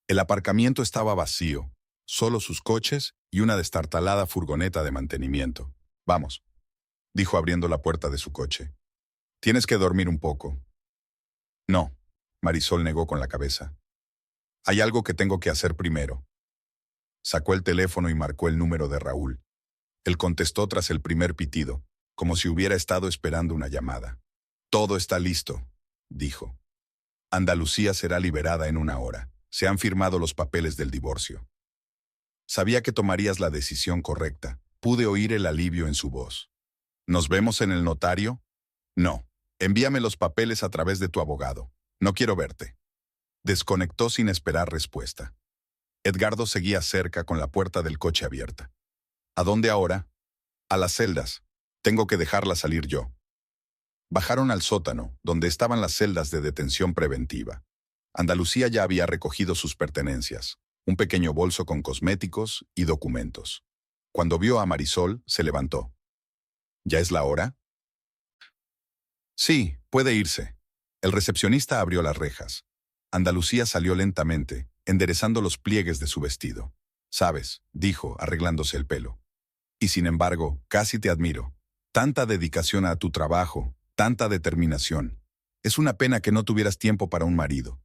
[SPEAKER 1] El aparcamiento estaba vacío, solo sus coches y una destartalada furgoneta de mantenimiento. «Vamos», dijo abriendo la puerta de su coche. «Tienes que dormir un poco». «No», Marisol negó con la cabeza. «Hay algo que tengo que hacer primero». Sacó el teléfono y marcó el número de Raúl. Él contestó tras el primer pitido, como si hubiera estado esperando una llamada. «Todo está listo», dijo. «Andalucía será liberada en 1 hora. Se han firmado los papeles del divorcio». Sabía que tomarías la decisión correcta. Pude oír el alivio en su voz. «¿Nos vemos en el notario?». «No. Envíame los papeles a través de tu abogado. No quiero verte». Desconectó sin esperar respuesta. Edgardo seguía cerca con la puerta del coche abierta. «¿A dónde ahora?». «A las celdas. Tengo que dejarla salir yo». Bajaron al sótano, donde estaban las celdas de detención preventiva. Andalucía ya había recogido sus pertenencias, un pequeño bolso con cosméticos y documentos. Cuando vio a Marisol, se levantó. «¿Ya es la hora?». «Sí, puede irse». El recepcionista abrió las rejas. Andalucía salió lentamente, enderezando los pliegues de su vestido. «Sabes», dijo, arreglándose el pelo. «Y sin embargo, casi te admiro. Tanta dedicación a tu trabajo, tanta determinación. Es una pena que no tuvieras tiempo para un marido».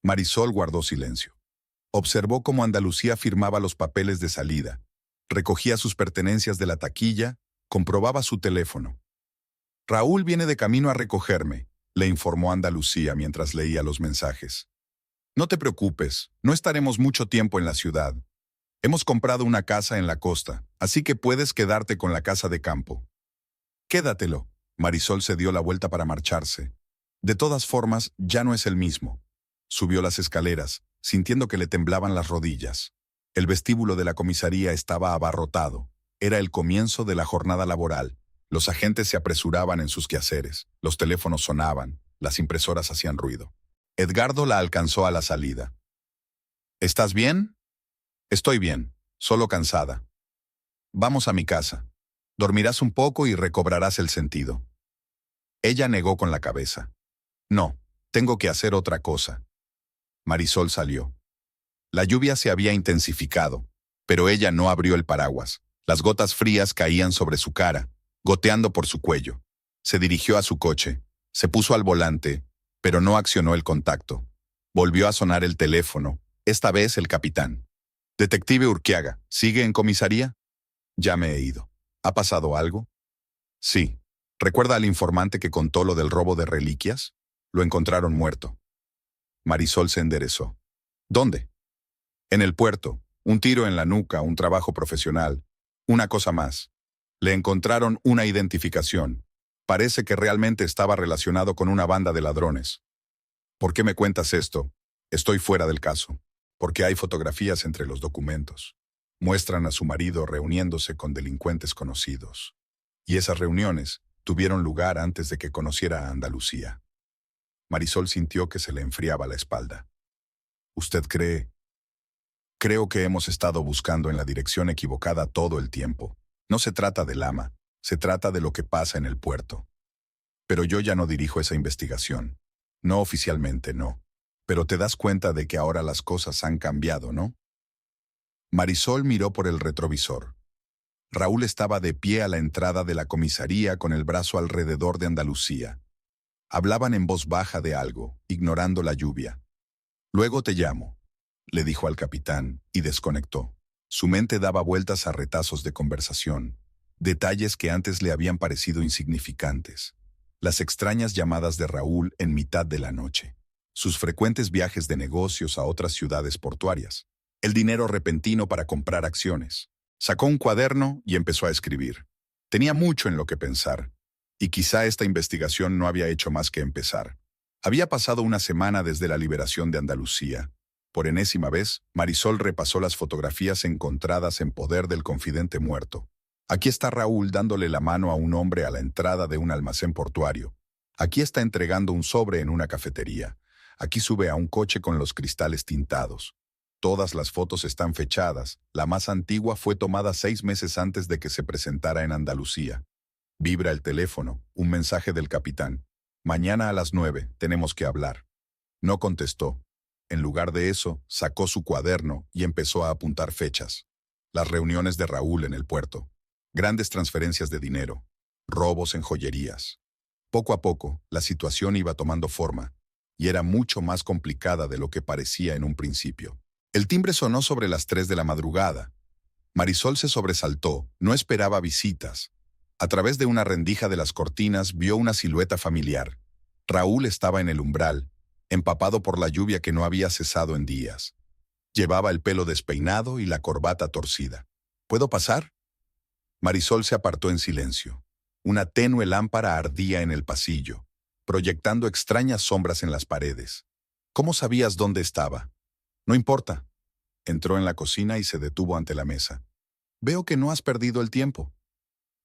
[SPEAKER 1] Marisol guardó silencio. Observó cómo Andalucía firmaba los papeles de salida, recogía sus pertenencias de la taquilla, comprobaba su teléfono. «Raúl viene de camino a recogerme», le informó Andalucía mientras leía los mensajes. «No te preocupes, no estaremos mucho tiempo en la ciudad. Hemos comprado una casa en la costa, así que puedes quedarte con la casa de campo». «Quédatelo». Marisol se dio la vuelta para marcharse. De todas formas, ya no es el mismo. Subió las escaleras, sintiendo que le temblaban las rodillas. El vestíbulo de la comisaría estaba abarrotado. Era el comienzo de la jornada laboral. Los agentes se apresuraban en sus quehaceres. Los teléfonos sonaban. Las impresoras hacían ruido. Edgardo la alcanzó a la salida. ¿Estás bien? Estoy bien, solo cansada. Vamos a mi casa. Dormirás un poco y recobrarás el sentido. Ella negó con la cabeza. No, tengo que hacer otra cosa. Marisol salió. La lluvia se había intensificado, pero ella no abrió el paraguas. Las gotas frías caían sobre su cara, goteando por su cuello. Se dirigió a su coche, se puso al volante, pero no accionó el contacto. Volvió a sonar el teléfono, esta vez el capitán. Detective Urquiaga, ¿sigue en comisaría? Ya me he ido. ¿Ha pasado algo? Sí. ¿Recuerda al informante que contó lo del robo de reliquias? Lo encontraron muerto. Marisol se enderezó. ¿Dónde? En el puerto. Un tiro en la nuca, un trabajo profesional. Una cosa más. Le encontraron una identificación. Parece que realmente estaba relacionado con una banda de ladrones. ¿Por qué me cuentas esto? Estoy fuera del caso. Porque hay fotografías entre los documentos. Muestran a su marido reuniéndose con delincuentes conocidos. Y esas reuniones tuvieron lugar antes de que conociera a Andalucía. Marisol sintió que se le enfriaba la espalda. ¿Usted cree? Creo que hemos estado buscando en la dirección equivocada todo el tiempo. No se trata del ama, se trata de lo que pasa en el puerto. Pero yo ya no dirijo esa investigación. No oficialmente, no. Pero te das cuenta de que ahora las cosas han cambiado, ¿no? Marisol miró por el retrovisor. Raúl estaba de pie a la entrada de la comisaría con el brazo alrededor de Andalucía. Hablaban en voz baja de algo, ignorando la lluvia. Luego te llamo, le dijo al capitán, y desconectó. Su mente daba vueltas a retazos de conversación, detalles que antes le habían parecido insignificantes. Las extrañas llamadas de Raúl en mitad de la noche. Sus frecuentes viajes de negocios a otras ciudades portuarias. El dinero repentino para comprar acciones. Sacó un cuaderno y empezó a escribir. Tenía mucho en lo que pensar, y quizá esta investigación no había hecho más que empezar. Había pasado una semana desde la liberación de Andalucía. Por enésima vez, Marisol repasó las fotografías encontradas en poder del confidente muerto. Aquí está Raúl dándole la mano a un hombre a la entrada de un almacén portuario. Aquí está entregando un sobre en una cafetería. Aquí sube a un coche con los cristales tintados. Todas las fotos están fechadas. La más antigua fue tomada 6 meses antes de que se presentara en Andalucía. Vibra el teléfono, un mensaje del capitán. Mañana a las 9, tenemos que hablar. No contestó. En lugar de eso, sacó su cuaderno y empezó a apuntar fechas. Las reuniones de Raúl en el puerto. Grandes transferencias de dinero. Robos en joyerías. Poco a poco, la situación iba tomando forma, y era mucho más complicada de lo que parecía en un principio. El timbre sonó sobre las 3 de la madrugada. Marisol se sobresaltó, no esperaba visitas. A través de una rendija de las cortinas vio una silueta familiar. Raúl estaba en el umbral, empapado por la lluvia que no había cesado en días. Llevaba el pelo despeinado y la corbata torcida. ¿Puedo pasar? Marisol se apartó en silencio. Una tenue lámpara ardía en el pasillo, proyectando extrañas sombras en las paredes. ¿Cómo sabías dónde estaba? No importa. Entró en la cocina y se detuvo ante la mesa. Veo que no has perdido el tiempo.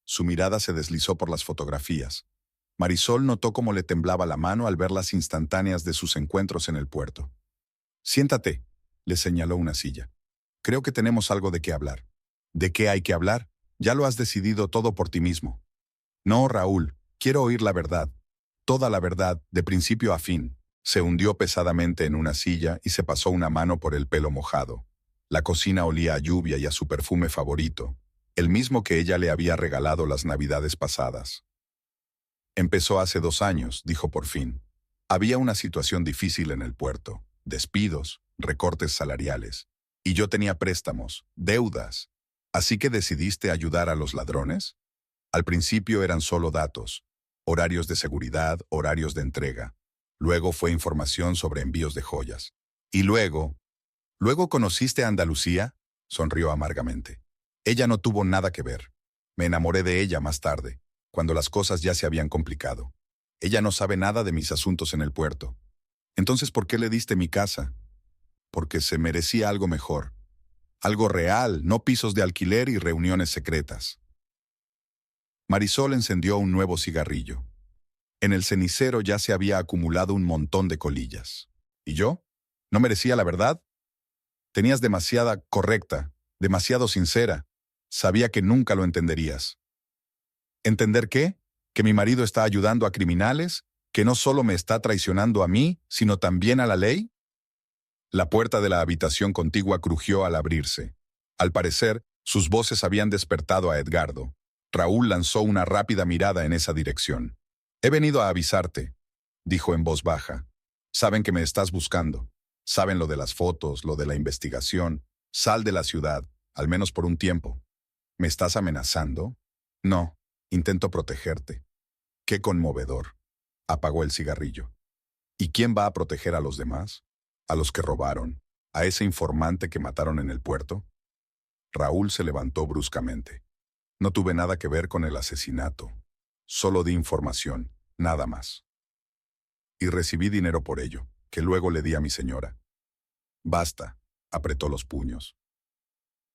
[SPEAKER 1] Su mirada se deslizó por las fotografías. Marisol notó cómo le temblaba la mano al ver las instantáneas de sus encuentros en el puerto. Siéntate, le señaló una silla. Creo que tenemos algo de qué hablar. ¿De qué hay que hablar? Ya lo has decidido todo por ti mismo. No, Raúl, quiero oír la verdad. Toda la verdad, de principio a fin. Se hundió pesadamente en una silla y se pasó una mano por el pelo mojado. La cocina olía a lluvia y a su perfume favorito, el mismo que ella le había regalado las navidades pasadas. Empezó hace 2 años, dijo por fin. Había una situación difícil en el puerto, despidos, recortes salariales. Y yo tenía préstamos, deudas. ¿Así que decidiste ayudar a los ladrones? Al principio eran solo datos, horarios de seguridad, horarios de entrega. Luego fue información sobre envíos de joyas. Y luego conociste a Andalucía, sonrió amargamente. Ella no tuvo nada que ver. Me enamoré de ella más tarde, cuando las cosas ya se habían complicado. Ella no sabe nada de mis asuntos en el puerto. Entonces, ¿por qué le diste mi casa? Porque se merecía algo mejor. Algo real, no pisos de alquiler y reuniones secretas. Marisol encendió un nuevo cigarrillo. En el cenicero ya se había acumulado un montón de colillas. ¿Y yo? ¿No merecía la verdad? Tenías demasiada correcta, demasiado sincera. Sabía que nunca lo entenderías. ¿Entender qué? ¿Que mi marido está ayudando a criminales? ¿Que no solo me está traicionando a mí, sino también a la ley? La puerta de la habitación contigua crujió al abrirse. Al parecer, sus voces habían despertado a Edgardo. Raúl lanzó una rápida mirada en esa dirección. «He venido a avisarte», dijo en voz baja. «Saben que me estás buscando. Saben lo de las fotos, lo de la investigación. Sal de la ciudad, al menos por un tiempo». «¿Me estás amenazando?» «No, intento protegerte». «Qué conmovedor». Apagó el cigarrillo. «¿Y quién va a proteger a los demás? ¿A los que robaron? ¿A ese informante que mataron en el puerto?» Raúl se levantó bruscamente. «No tuve nada que ver con el asesinato. Solo di información, nada más. Y recibí dinero por ello, que luego le di a mi señora». «Basta», apretó los puños.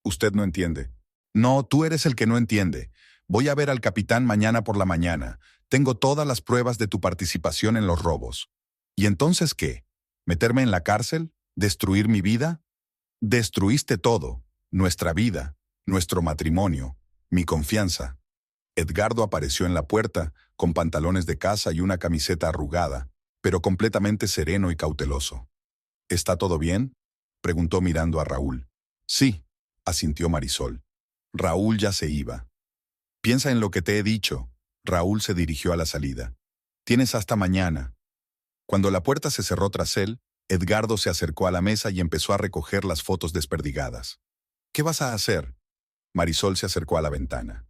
[SPEAKER 1] «Usted no entiende». «No, tú eres el que no entiende. Voy a ver al capitán mañana por la mañana. Tengo todas las pruebas de tu participación en los robos». «¿Y entonces qué? ¿Meterme en la cárcel? ¿Destruir mi vida?» «Destruiste todo. Nuestra vida, nuestro matrimonio, mi confianza». Edgardo apareció en la puerta, con pantalones de casa y una camiseta arrugada, pero completamente sereno y cauteloso. «¿Está todo bien?», preguntó mirando a Raúl. «Sí», asintió Marisol. Raúl ya se iba. «Piensa en lo que te he dicho». Raúl se dirigió a la salida. «Tienes hasta mañana». Cuando la puerta se cerró tras él, Edgardo se acercó a la mesa y empezó a recoger las fotos desperdigadas. «¿Qué vas a hacer?». Marisol se acercó a la ventana.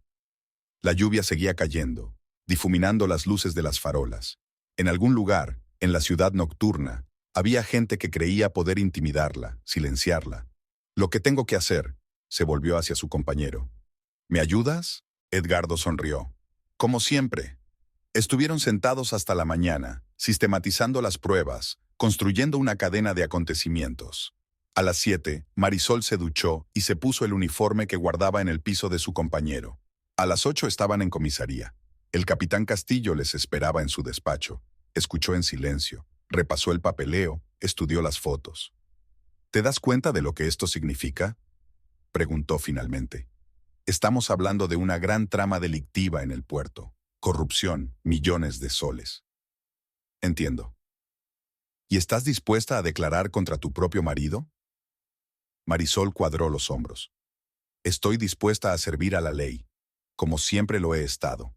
[SPEAKER 1] La lluvia seguía cayendo, difuminando las luces de las farolas. En algún lugar, en la ciudad nocturna, había gente que creía poder intimidarla, silenciarla. «Lo que tengo que hacer», se volvió hacia su compañero. «¿Me ayudas?». Edgardo sonrió. «Como siempre». Estuvieron sentados hasta la mañana, sistematizando las pruebas, construyendo una cadena de acontecimientos. A las 7, Marisol se duchó y se puso el uniforme que guardaba en el piso de su compañero. A las 8 estaban en comisaría. El capitán Castillo les esperaba en su despacho. Escuchó en silencio, repasó el papeleo, estudió las fotos. «¿Te das cuenta de lo que esto significa?», preguntó finalmente. «Estamos hablando de una gran trama delictiva en el puerto. Corrupción, millones de soles». «Entiendo». «¿Y estás dispuesta a declarar contra tu propio marido?». Marisol cuadró los hombros. «Estoy dispuesta a servir a la ley, como siempre lo he estado».